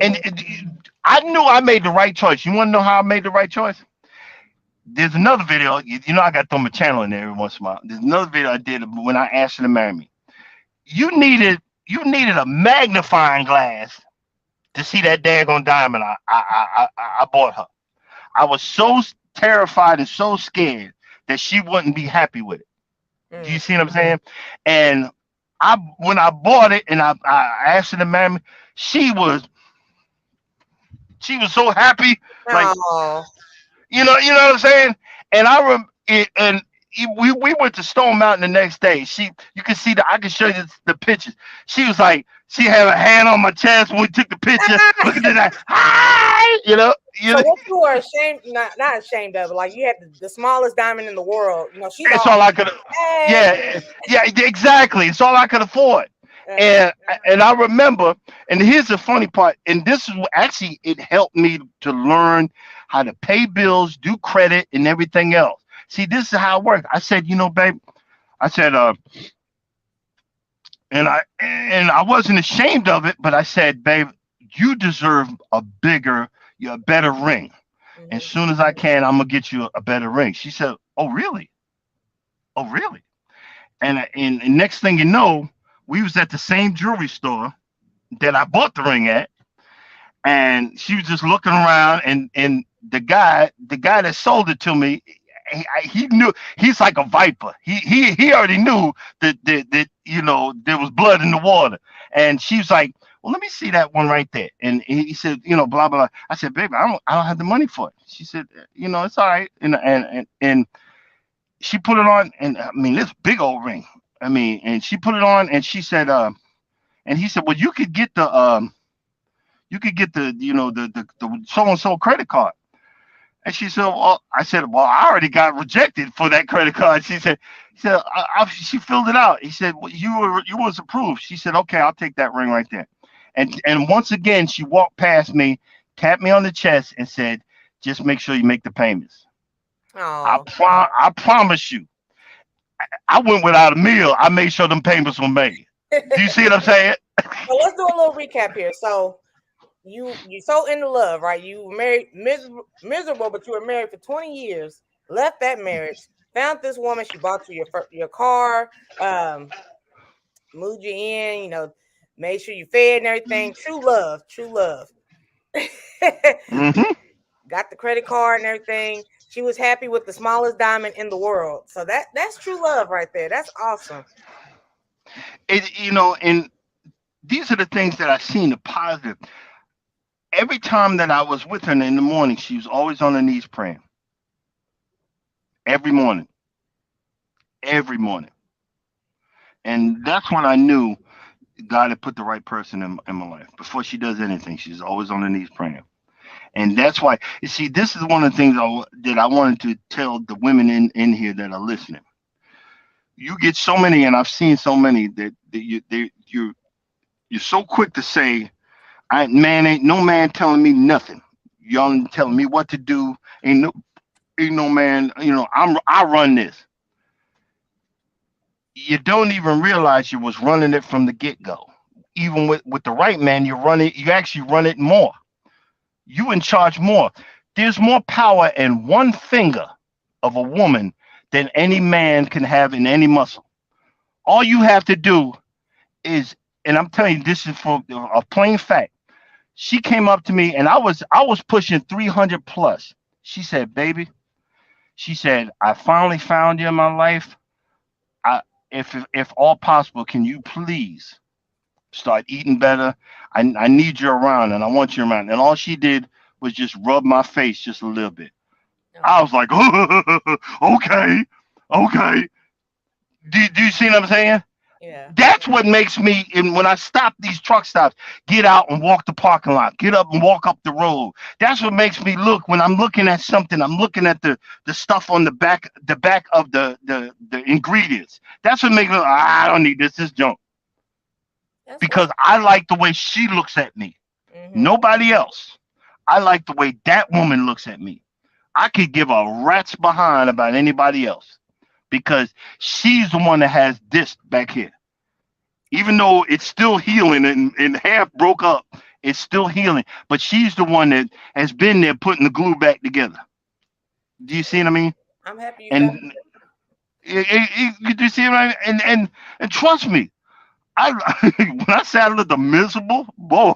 And Hmm. I knew I made the right choice. You want to know how I made the right choice? There's another video. I got to throw my channel in there every once in a while. There's another video I did when I asked her to marry me. You needed a magnifying glass to see that daggone diamond I bought her. I was so terrified and so scared that she wouldn't be happy with it. Do you Mm. see what I'm saying? And when I bought it and I asked her to marry me, she was she was so happy, like Oh, you know what I'm saying? And we went to Stone Mountain the next day. You can see I can show you the pictures. She was like, she had a hand on my chest when we took the picture. Look at that, hi, so what you were ashamed, not ashamed of, like you had the smallest diamond in the world. She's it's all, all I could, hey. yeah, yeah, exactly. It's all I could afford. Uh-huh. And I remember, and here's the funny part, and this is actually it helped me to learn how to pay bills, do credit, and everything else. See, this is how it works. I said, babe, I said, and I wasn't ashamed of it, but I said, babe, you deserve a better ring. As Hmm. soon as I can, I'm gonna get you a better ring. She said, oh really? Oh really? And next thing you know, we was at the same jewelry store that I bought the ring at, and she was just looking around, and the guy that sold it to me, he knew. He's like a viper. He already knew that there was blood in the water. And she was like, well, let me see that one right there. And he said, blah blah. I said, baby, I don't have the money for it. She said, it's all right. And she put it on, and I mean, this big old ring. I mean, and she put it on, and she said, and he said, well, you could get the so and so credit card. And she said, well, I said, well, I already got rejected for that credit card. She filled it out. He said, well, you was approved. She said, okay, I'll take that ring right there. And once again, she walked past me, tapped me on the chest, and said, just make sure you make the payments. Oh. I promise you, I went without a meal. I made sure them payments were made. Do you see what I'm saying? So let's do a little recap here. So you so into love, right? You were married miserable, but you were married for 20 years. Left that marriage, found this woman. She bought you your car, moved you in. Made sure you fed and everything. True love, true love. Hmm. Got the credit card and everything. She was happy with the smallest diamond in the world. So that's true love right there. That's awesome. And these are the things that I seen the positive. Every time that I was with her in the morning, she was always on her knees praying. Every morning, every morning. And that's when I knew God had put the right person in my life. Before she does anything, she's always on her knees praying. And that's why, you see, this is one of the things that I wanted to tell the women in here that are listening. You get so many, and I've seen so many that you're so quick to say, ain't no man telling me nothing. Y'all telling me what to do. Ain't no man. I run this. You don't even realize you was running it from the get go. Even with the right man, you actually run it more. You in charge more. There's more power in one finger of a woman than any man can have in any muscle. All you have to do is, and I'm telling you, this is for a plain fact. She came up to me, and I was pushing 300 plus. She said, "Baby," she said, "I finally found you in my life. I, if all possible, can you please start eating better? I need you around, and I want you around." And all she did was just rub my face just a little bit. I Oh, was like, okay, okay. Do you see what I'm saying? yeah. That's what makes me, and when I stop these truck stops, get out and walk the parking lot, get up and walk up the road. That's what makes me look when I'm looking at something. I'm looking at the stuff on the back of the ingredients. That's what makes me. I don't need this. This junk That's because what's. I like the way she looks at me. Mm-hmm. Nobody else. I like the way that woman looks at me. I could give a rat's behind about anybody else because she's the one that has this back here. Even though it's still healing and half broke up, it's still healing. But she's the one that has been there putting the glue back together. Do you see what I mean? I'm happy you found. And do you see what I mean? And trust me, I when I say I looked miserable, boy,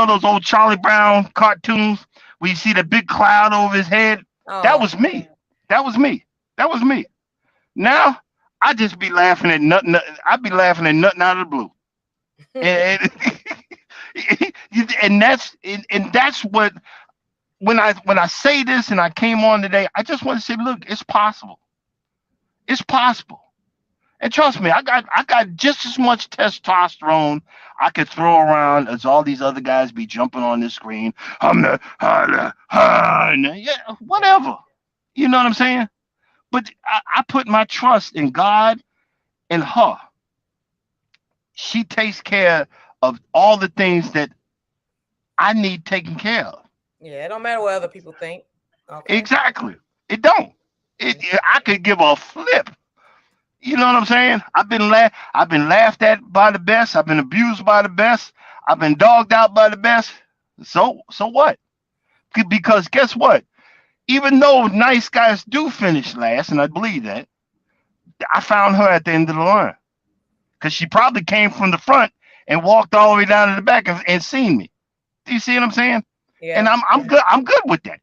those old Charlie Brown cartoons where you see the big cloud over his head. That Oh, was me. That was me. That was me. Now I just be laughing at nothing. I be laughing at nothing out of the blue. And and that's what when I say this and I came on today, I just want to say, look, it's possible. It's possible. And trust me, I got just as much testosterone I could throw around as all these other guys be jumping on this screen. I'm the yeah, whatever. You know what I'm saying? But I put my trust in God and her. She takes care of all the things that I need taken care of. yeah. It don't matter what other people think. Okay. Exactly. It don't. I could give a flip. You know what I'm saying? I've been laughed at by the best. I've been abused by the best. I've been dogged out by the best. So what? Because guess what? Even though nice guys do finish last, and I believe that, I found her at the end of the line because she probably came from the front and walked all the way down to the back and seen me. Do you see what I'm saying? And Yeah. I'm good. I'm good with that.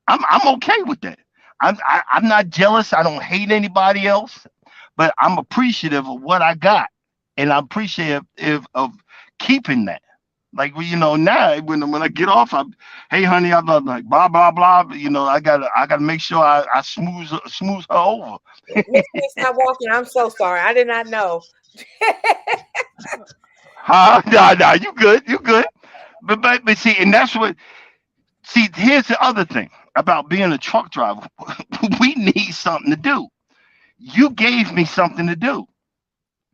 I'm okay with that. I'm not jealous. I don't hate anybody else, but I'm appreciative of what I got. and I'm appreciative of keeping that. Like now when I get off, hey honey, I'm like blah blah blah. I gotta make sure I smooth her over. Miss me stop walking. I'm so sorry. I did not know. Huh? No, you good. But see, and that's what. See, here's the other thing about being a truck driver. We need something to do. You gave me something to do.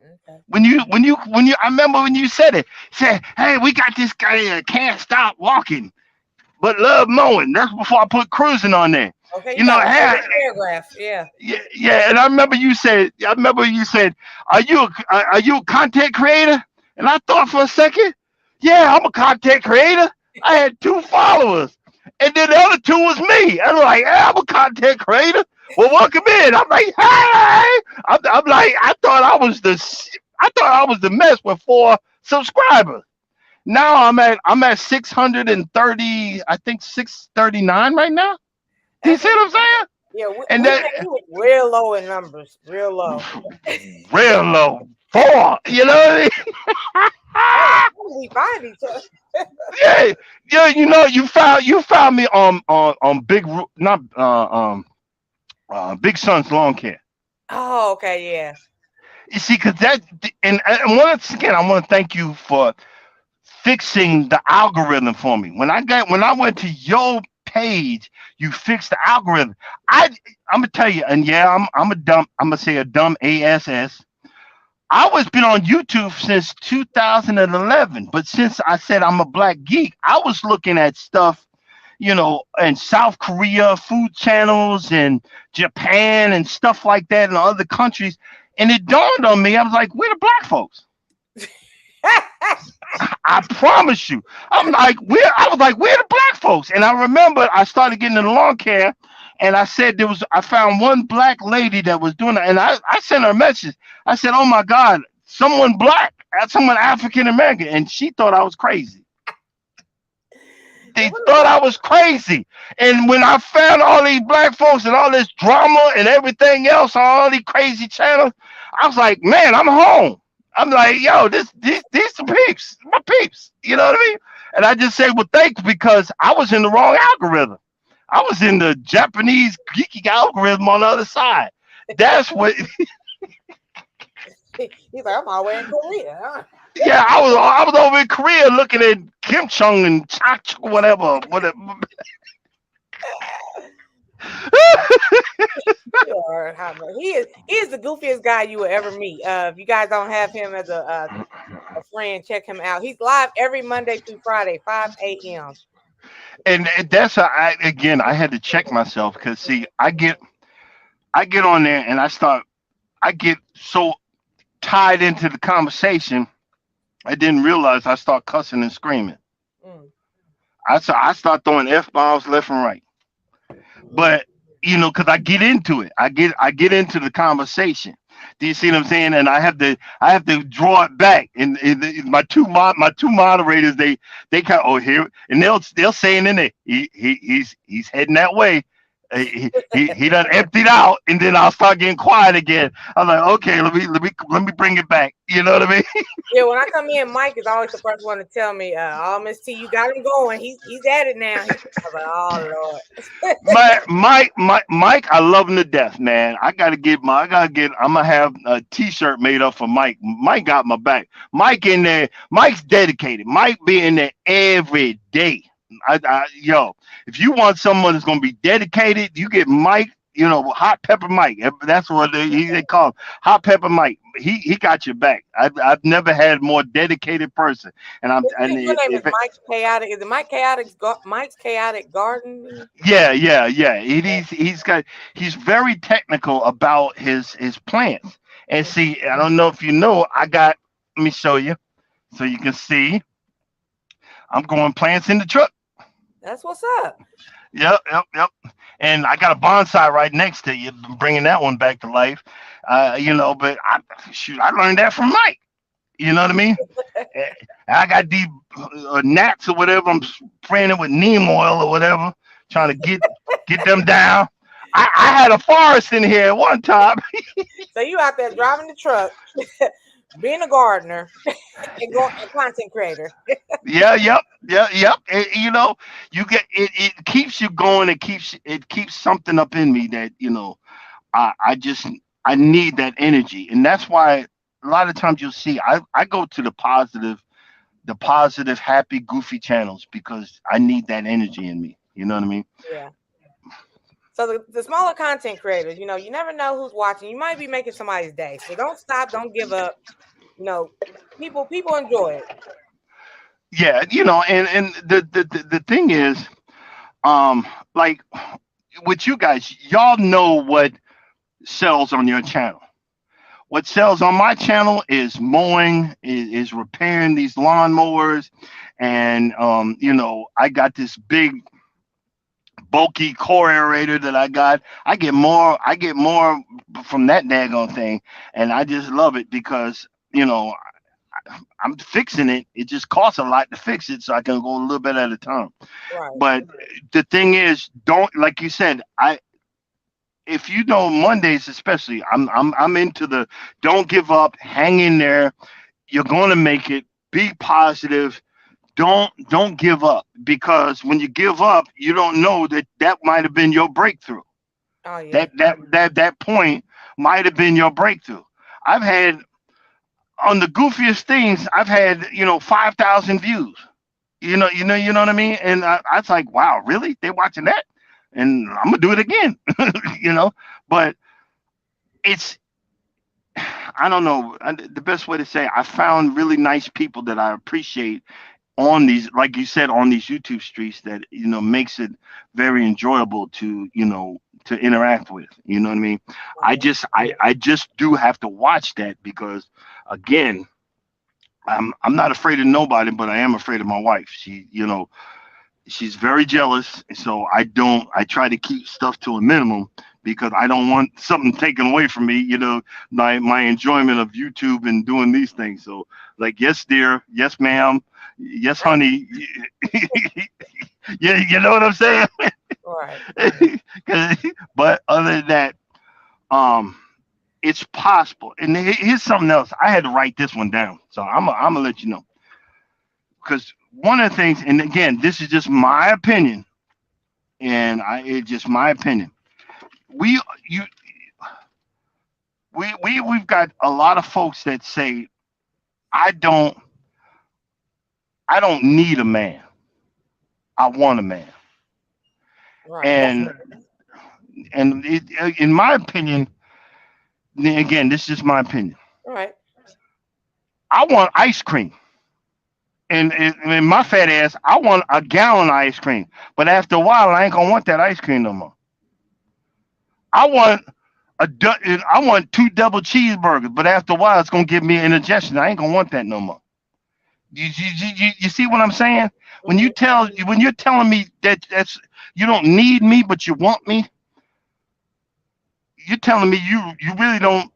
Okay. I remember when you said it. Said, hey, we got this guy that can't stop walking, but love mowing. That's before I put cruising on there. Okay, you You know, got a whole hey, paragraph. Yeah. yeah, yeah. And I remember you said, are you a content creator? And I thought for a second, yeah, I'm a content creator. I had 2 followers, and then the other two was me. I'm like, hey, I'm a content creator. Well, welcome in. I'm like, hey, I'm like, I thought I was the mess with 4 subscribers. Now I'm at 630, I think 639 right now. Do you Okay. see what I'm saying? Yeah, we, And we had that he was real low in numbers. Real low. real low 4. You know what I Oh, mean? how did we find each other? Yeah, yeah. You found me on not Big Son's lawn care. Oh, okay, yeah. You see, because and once again, I want to thank you for fixing the algorithm for me. When I went to your page, you fixed the algorithm. I I'm gonna tell you, and yeah, I'm gonna say a dumb ass. I was been on YouTube since 2011, but since I said I'm a black geek, I was looking at stuff, in South Korea, food channels, and Japan, and stuff like that, in other countries. And it dawned on me, I was like, "Where the black folks?" I promise you. I was like, "Where the black folks?" And I remember I started getting in lawn care, and I found one black lady that was doing it, and I sent her a message. I said, "Oh my God, someone black, someone African American," and she thought I was crazy. Now, They what thought about I was crazy. And when I found all these black folks and all this drama and everything else on all these crazy channels, I was like, man, I'm home. I'm like, yo, these some peeps, my peeps. You know what I mean? And I just say, well, thanks because I was in the wrong algorithm. I was in the Japanese geeky algorithm on the other side. That's what. he's like, I'm all the way in Korea, huh? Yeah, I was over in Korea looking at Kim Chung and Chach, whatever. You are hot, man. He is the goofiest guy you will ever meet. If you guys don't have him as a friend, check him out. He's live every Monday through Friday, 5 a.m. And that's again, I had to check myself because see, I get on there and I get so tied into the conversation, I didn't realize I start cussing and screaming. Mm, I start throwing f-bombs left and right. But because I get into it, I get into the conversation. Do you see what I'm saying? And I have to draw it back. And my two moderators, they kind of, oh, here, and they'll say it in there. He's heading that way. He done emptied out, and then I'll start getting quiet again. I'm like, okay, let me bring it back. You know what I mean? Yeah, when I come in, Mike is always the first one to tell me, "Oh, Miss T, you got him going. He's at it now." I was like, "Oh Lord." Mike, I love him to death, man. I'm gonna have a T-shirt made up for Mike. Mike got my back. Mike in there. Mike's dedicated. Mike be in there every day. Yo, if you want someone that's gonna be dedicated, you get Mike. Hot pepper Mike. That's what they call him. Hot pepper Mike. He got your back. I've never had a more dedicated person. And I'm and Your name is if Mike Chaotic. Is it Mike's Chaotic Garden? yeah. Yeah. He's very technical about his plants. And see, I don't know if you know, let me show you so you can see. I'm growing plants in the truck. That's what's up. Yep. And I got a bonsai right next to you, bringing that one back to life. But I learned that from Mike. You know what I mean? Eh, I got these gnats or whatever. I'm spraying it with neem oil or whatever, trying to get them down. I had a forest in here at one time. So you out there driving the truck, being a gardener and go a content creator. Yeah, yep, yeah, yep. You get it keeps you going. It keeps something up in me that I just I need that energy, and that's why a lot of times you'll see I go to the positive, happy, goofy channels because I need that energy in me. You know what I mean? Yeah. So the smaller content creators, you never know who's watching. You might be making somebody's day. So don't stop, don't give up. You know, people enjoy it. Yeah, and the thing is, like with you guys, y'all know what sells on your channel. What sells on my channel is mowing, is repairing these lawnmowers, and I got this big bulky core aerator that I got. I get more from that daggone thing, and I just love it because I'm fixing it. It just costs a lot to fix it, so I can go a little bit at a time. Right. But the thing is, don't like you said. If you know Mondays especially, I'm into the don't give up, hang in there. You're gonna make it. Be positive. Don't give up because when you give up, you don't know that might have been your breakthrough. Oh yeah. That point might have been your breakthrough. I've had on the goofiest things. I've had 5,000 views. You know what I mean. And I was like, wow, really? They watching that? And I'm gonna do it again. you know. But it's I don't know the best way to say it, I found really nice people that I appreciate on these, like you said, on these YouTube streets that makes it very enjoyable to interact with. You know what I mean? I Right. just I just do have to watch that because again, I'm not afraid of nobody, but I am afraid of my wife. She's very jealous, so I try to keep stuff to a minimum because I don't want something taken away from me, my enjoyment of YouTube and doing these things. So like, yes dear, yes ma'am, yes honey. Yeah, you know what I'm saying. Right. 'Cause- but other than that, um it's possible. And here's something else. I had to write this one down, so I'm gonna let you know because one of the things, and again, this is just my opinion, and it's just my opinion. We you we've got a lot of folks that say I don't I don't need a man. I want a man, Right. and in my opinion, again, this is just my opinion. Right. I want ice cream. And my fat ass, I want a gallon of ice cream. But after a while, I ain't gonna want that ice cream no more. I want I want two double cheeseburgers, but after a while, it's gonna give me an indigestion. I ain't gonna want that no more. You see what I'm saying? Hmm. When you're telling me that's you don't need me, but you want me, you're telling me you really don't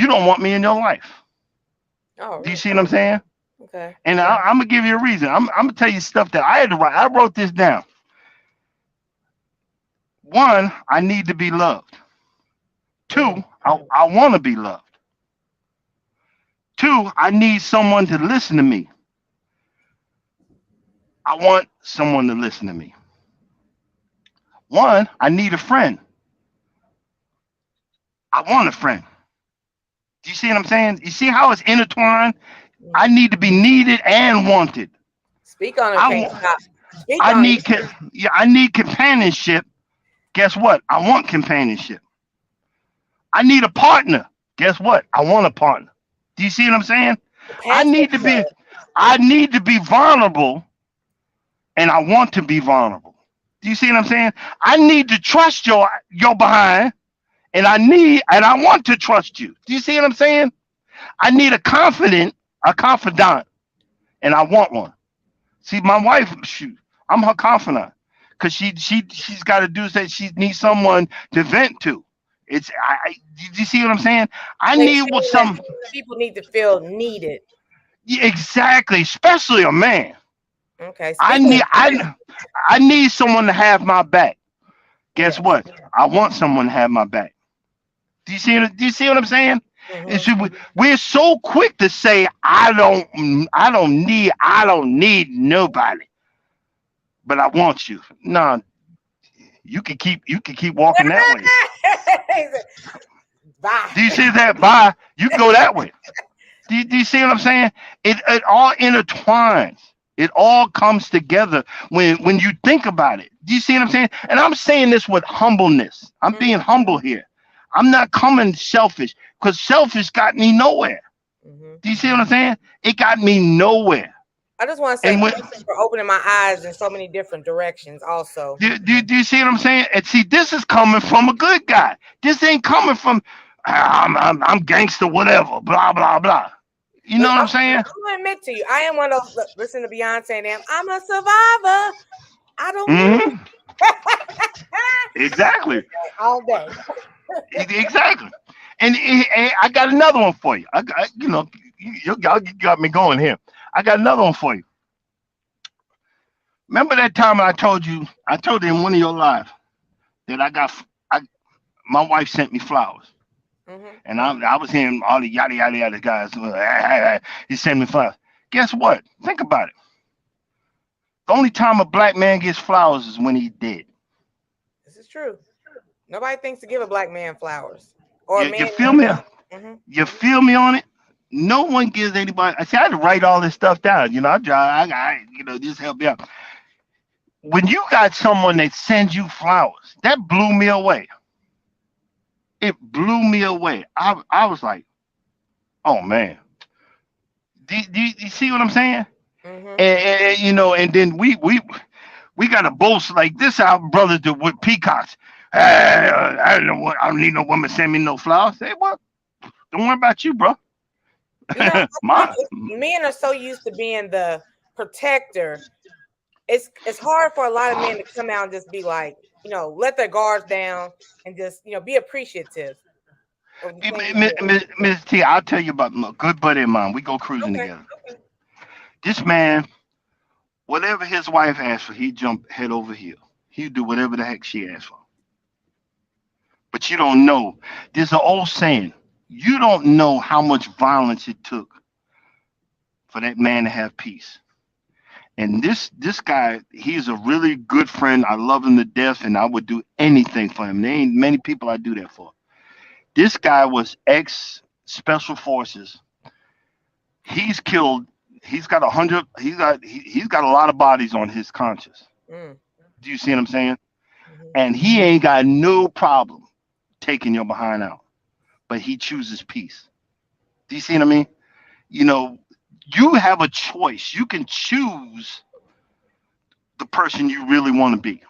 don't want me in your life. Oh, Do you really? see what I'm saying? Okay. And I'm gonna give you a reason. I'm gonna tell you stuff that I had to write. I wrote this down. One, I need to be loved. Mm. Two, I want to be loved. Two, I need someone to listen to me. I want someone to listen to me. One, I need a friend. I want a friend. Do you see what I'm saying? You see how it's intertwined? I Hmm. need to be needed and wanted. Speak on it. I Can't want, stop. Speak I on it. need, yeah, I need companionship. Guess what? I want companionship. I need a partner. Guess what? I want a partner. Do you see what I'm saying? I Compassionate need to be, love. I need to be vulnerable, and I want to be vulnerable. Do you see what I'm saying? I need to trust your behind, and I want to trust you. Do you see what I'm saying? I need a confidant, and I want one. See, my wife, shoot, I'm her confidant because she's got to do that. She needs someone to vent to. Do you see what I'm saying? I So you're need what saying that some people need to feel needed. yeah, exactly, especially a man. Okay. I Speak on need it. I need someone to have my back. Guess Yes. what? I want someone to have my back. Do you see what I'm saying? And Mhm. so we're so quick to say, I don't need nobody, but I want you. No, you can keep walking that way. He said, bye. Do you see that? Bye. You can go that way. Do you see what I'm saying? It all intertwines. It all comes together when you think about it. Do you see what I'm saying? And I'm saying this with humbleness. I'm being Mhm. humble here. I'm not coming selfish because selfish got me nowhere. Mhm. Do you see what I'm saying? It got me nowhere. I just want to say And when thank you for opening my eyes in so many different directions. Also, do you see what I'm saying? And see, this is coming from a good guy. This ain't coming from I'm gangster, whatever, blah blah blah. You know look, what I'm, I'm saying? I'm gonna admit to you, I am one of those. Look, listen to Beyonce and them. I'm a survivor. I don't Hmm. need Exactly. all day. Exactly. And I got another one for you. Y'all got me going here. I got another one for you. Remember that time I told you in one of your lives that I, my wife sent me flowers. Mhm. And I was hearing all the yada yada yada guys. He sent me flowers. Guess what? Think about it. The only time a black man gets flowers is when he's dead. This is true. Nobody thinks to give a black man flowers or a You man. feel me? Mhm. You feel me on it? No one gives anybody. I see. I had to write all this stuff down. Just help me out. When you got someone that sends you flowers, that blew me away. It blew me away. I was like, oh man, do you see what I'm saying? Mhm. And then we got to boast like this. Our brothers do with peacocks. Hey, I don't need no woman send me no flowers. Hey, what? Don't worry about you, bro. I think Mine. men are so used to being the protector. It's hard for a lot of men to come out and just be like, let their guards down and just, be appreciative of the things. Miss T, I'll tell you about my good buddy of mine. We go cruising Okay. together. This man, whatever his wife asked for, he'd jump head over heel. He'd do whatever the heck she asked for. But you don't know. There's an old saying. You don't know how much violence it took for that man to have peace. And this guy, he's a really good friend. I love him to death, and I would do anything for him. There ain't many people I do that for. This guy was ex special forces. He's killed. He's got 100. He's got a lot of bodies on his conscience. Mm, Do you see what I'm saying? mhm. And he ain't got no problem taking your behind out, but he chooses peace. Do you see what I mean? You know, you have a choice. You can choose the person you really want to be.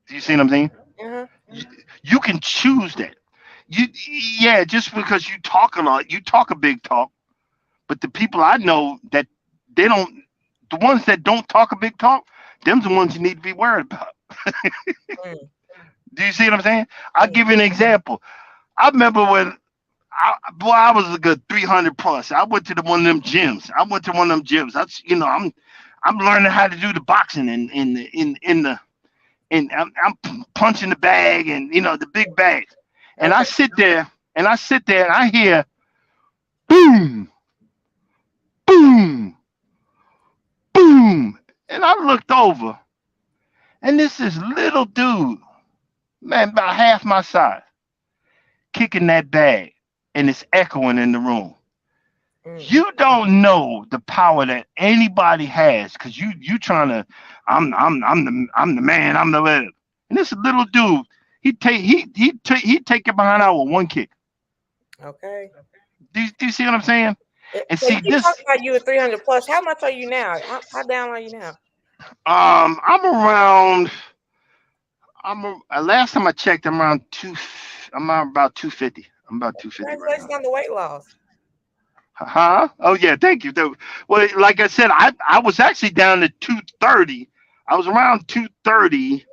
Do you see what I'm saying? Uh-huh. You, you can choose that. You Yeah, just because you talk a lot, you talk a big talk, but the people I know that they don't, the ones that don't talk a big talk, them's the ones you need to be worried about. Mm, Do you see what I'm saying? I'll mm. give you an example. I remember when I was a good 300 plus. I went to one of them gyms. I went to one of them gyms. I'm learning how to do the boxing and I'm punching the bag and the big bags. And I Okay. sit there and I hear boom, boom, boom. And I looked over and this little dude, man, about half my size, kicking that bag and it's echoing in the room. Mm. You don't know the power that anybody has because you trying to I'm the man, I'm the leader. And this little dude, he take it behind out with one kick. Okay. Do you see what I'm saying? And So you see keep this talking about you at 300 plus. How much are you now? How down are you now? I'm around last time I checked I'm around about 250. I'm about 250 right now. Congratulations on the weight loss. Huh? Oh yeah, thank you. Well, like I said, I was actually down to 230. I was around 230,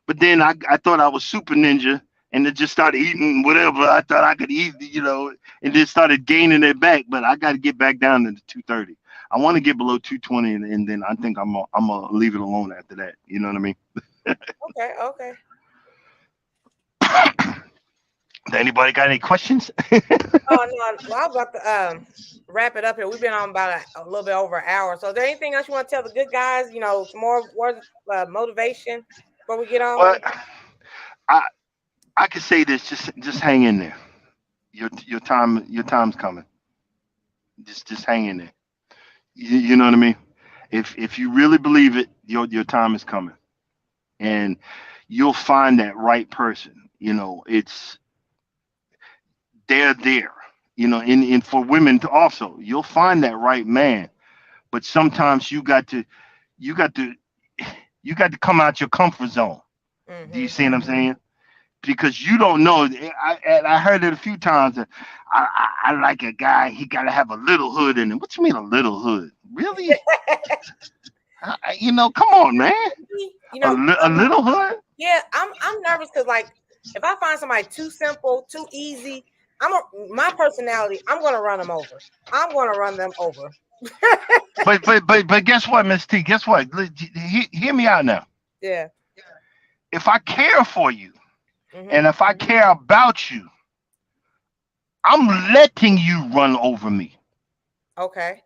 but then I thought I was super ninja and then just started eating whatever I thought I could eat, and then started gaining it back. But I got to get back down to the 230. I want to get below 220, and then I think I'm gonna leave it alone after that. You know what I mean? Okay. Okay. Anybody got any questions? Oh no, well, I was about to wrap it up here. We've been on about a little bit over an hour. So, is there anything else you want to tell the good guys? Some more words of motivation before we get on. Well, I I could say this. Just hang in there. Your time's coming. Just hang in there. You know what I mean? If you really believe it, your time is coming, and you'll find that right person. It's they're there. And for women to also, you'll find that right man. But sometimes you got to you got to come out your comfort zone. Do you Mm-hmm. see what I'm saying? Because you don't know. I heard it a few times. That I like a guy. He got to have a little hood in him. What you mean a little hood? Really? Come on, man. you A, know, a little hood? Yeah, I'm nervous because like if I find somebody too simple, too easy, my personality, I'm gonna run them over. I'm gonna run them over. But guess what, Miss T? Guess what? Hear me out now. Yeah. If I care for you Hmm. and if I care about you, I'm letting you run over me. Okay.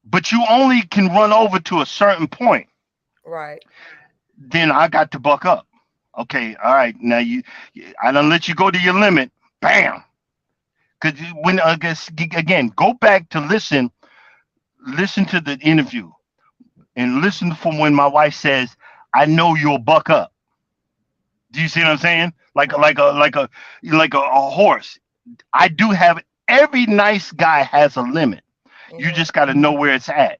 But you only can run over to a certain point. Right. Then I got to buck up. Okay, all right. Now I don't let you go to your limit. Bam. Because when I guess again, go back to listen to the interview, and listen from when my wife says, "I know you'll buck up." Do you see what I'm saying? Like a horse. I do have every nice guy has a limit. You Hmm. just got to know where it's at.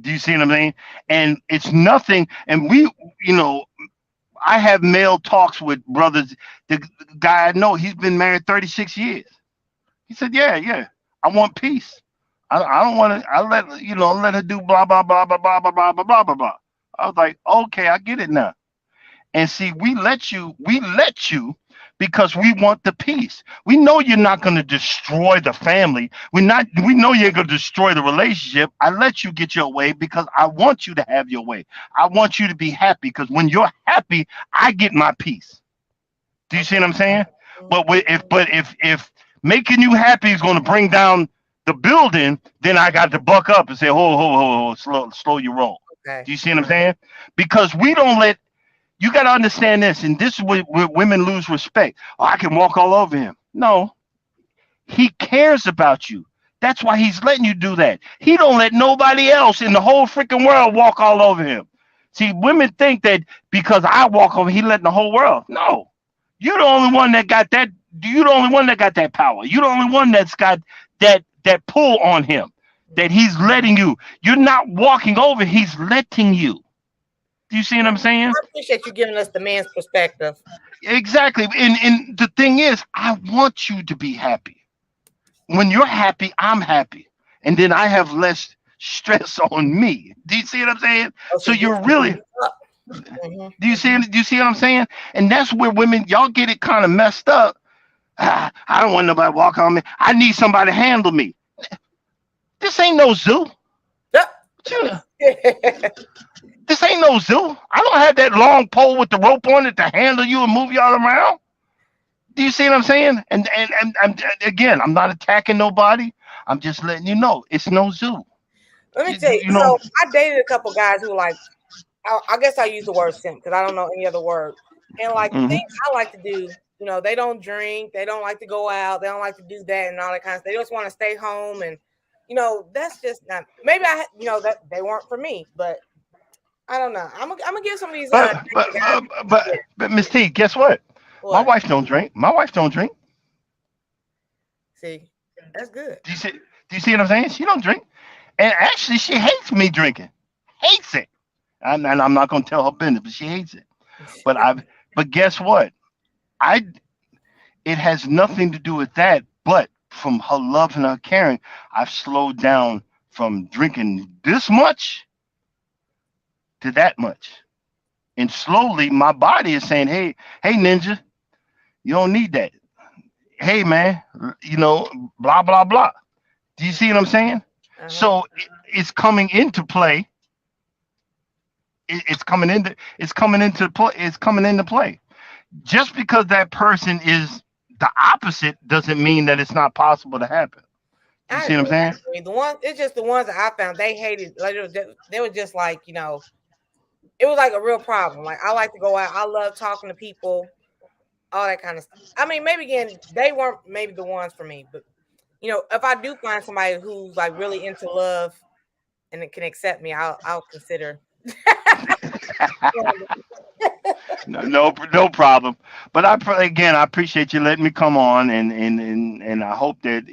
Do you see what I'm saying? And it's nothing. And you know, I have male talks with brothers. The guy I know, he's been married 36 years. He said, "Yeah, yeah, I want peace. I don't want to. Let her do blah blah blah blah blah blah blah blah blah blah blah." I was like, "Okay, I get it now." And see, we let you because we want the peace. We know you're not going to destroy the family. We know you're going to destroy the relationship. I let you get your way because I want you to have your way. I want you to be happy because when you're happy, I get my peace. Do you see Okay. what I'm saying? Hmm. But if making you happy is going to bring down the building, then I got to buck up and say, ho, slow your roll. Okay. Do you see what I'm saying? Because we don't let you got to understand this, and this is where women lose respect. Oh, I can walk all over him. No, he cares about you. That's why he's letting you do that. He don't let nobody else in the whole freaking world walk all over him. See, women think that because I walk over, he letting the whole world. No, you're the only one that got that. You're the only one that got that power. You're the only one that's got that pull on him. That he's letting you. You're not walking over. He's letting you. Do you see what I'm saying? I appreciate you giving us the man's perspective. Exactly. And the thing is, I want you to be happy. When you're happy, I'm happy. And then I have less stress on me. Do you see what I'm saying? Oh, so So you you're really up. Hmm. do you see what I'm saying? And that's where women y'all get it kind of messed up. I don't want nobody to walk on me. I need somebody to handle me. This ain't no zoo. This ain't no zoo. I don't have that long pole with the rope on it to handle you and move y'all around. Do you see what I'm saying? And again, I'm not attacking nobody. I'm just letting you know it's no zoo. Let me You, tell you. you know. So I dated a couple guys who were like, I guess I use the word simp because I don't know any other word. And like the Hmm. things I like to do, they don't drink, they don't like to go out, they don't like to do that and all that kind of stuff. They just want to stay home, and that's just not. Maybe that they weren't for me, but I don't know. I'm gonna give some of these But but guys. but but, but Miss T, guess what? My What? wife don't drink. My wife don't drink. See, that's good. Do you see? Do you see what I'm saying? She don't drink, and actually, she hates me drinking. Hates it. And I'm not gonna tell her business, but she hates it. But I. But guess what? I. It has nothing to do with that. But from her love and her caring, I've slowed down from drinking this much to that much. And slowly, my body is saying, hey, Ninja, you don't need that. Hey, man, blah, blah, blah. Do you see what I'm saying? Uh-huh. So it's coming into play. It's coming into play. Just because that person is the opposite doesn't mean that it's not possible to happen. You I see what I'm agree. I saying? agree. The one, it's just the ones that I found they hated. Like they were just like, it was like a real problem. Like I like to go out. I love talking to people, all that kind of stuff. I mean, maybe again, they weren't maybe the ones for me, but if I do find somebody who's like really into love and it can accept me, I'll consider. No problem. But again, I appreciate you letting me come on, and I hope that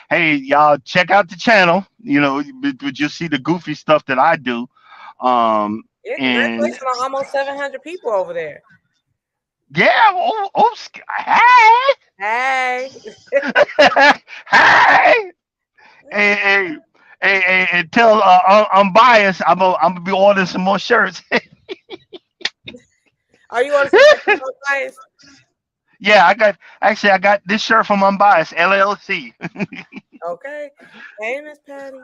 hey, y'all check out the channel. But you'll see the goofy stuff that I do. Yeah, And congratulations on almost 700 people over there. yeah, hey, Hey. hey, hey, and tell I'm biased. I'm gonna be ordering some more shirts. Are you on some shit from those guys? Yeah, I got this shirt from Unbiased LLC. Okay. Hey, Miss Patty.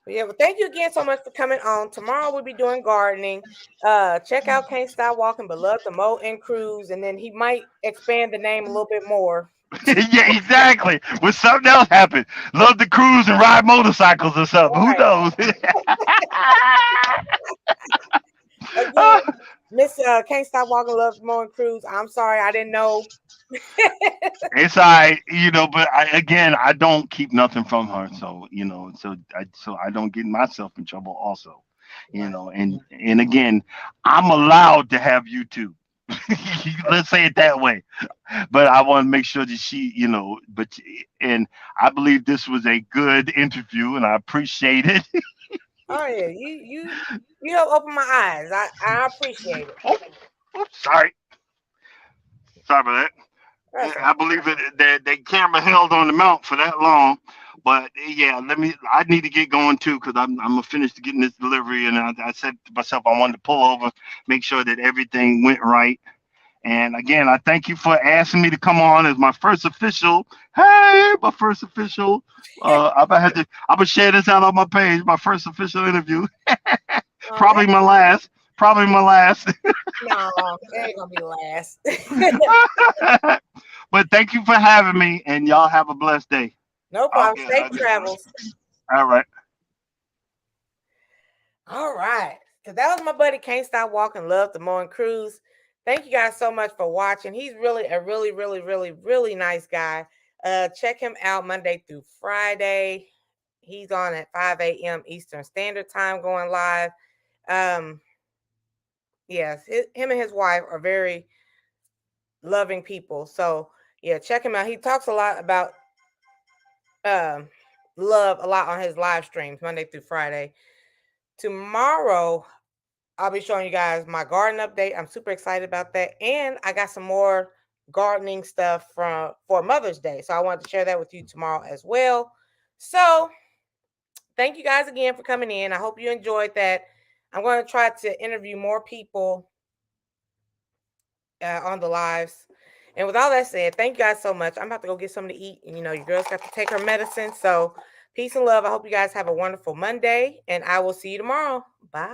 But yeah, well, thank you again so much for coming on. Tomorrow we'll be doing gardening. Check out Can't Stop Walking, but love the Mo and Cruise, and then he might expand the name a little bit more. Yeah, exactly. When something else happened, love to cruise and ride motorcycles or something. Who Right. knows? Again, Miss Can't Stop Walking, love the Mo and Cruise. I'm sorry, I didn't know. It's but again, I don't keep nothing from her, so I don't get myself in trouble. Also, Right. and again, I'm allowed to have YouTube. Let's say it that way. But I want to make sure that and I believe this was a good interview, and I appreciate it. Oh yeah, you have opened my eyes. I appreciate it. Oh, sorry about that. That's all. I believe that camera held on the mount for that long. But yeah, I need to get going too because I'm gonna finish getting this delivery, and I said to myself I wanted to pull over, make sure that everything went right. And again, I thank you for asking me to come on as my first official. Hey, my first official. I'm gonna share this out on my page. My first official interview. Oh, Probably my last. Probably my last. no, it ain't gonna be last. But thank you for having me, and y'all have a blessed day. No problem. Okay. Safe travels. All right. All right. So that was my buddy Can't Stop Walking, love the Mo and Cruise. Thank you guys so much for watching. He's really a really, really, really, really nice guy. Check him out Monday through Friday. He's on at 5 a.m. Eastern Standard Time going live. Um, yes, him and his wife are very loving people. So yeah, check him out. He talks a lot about um love a lot on his live streams Monday through Friday. Tomorrow, I'll be showing you guys my garden update. I'm super excited about that. And I got some more gardening stuff for Mother's Day. So I wanted to share that with you tomorrow as well. So thank you guys again for coming in. I hope you enjoyed that. I'm going to try to interview more people on the lives. And with all that said, thank you guys so much. I'm about to go get something to eat. And, your girl's got to take her medicine. So peace and love. I hope you guys have a wonderful Monday. And I will see you tomorrow. Bye.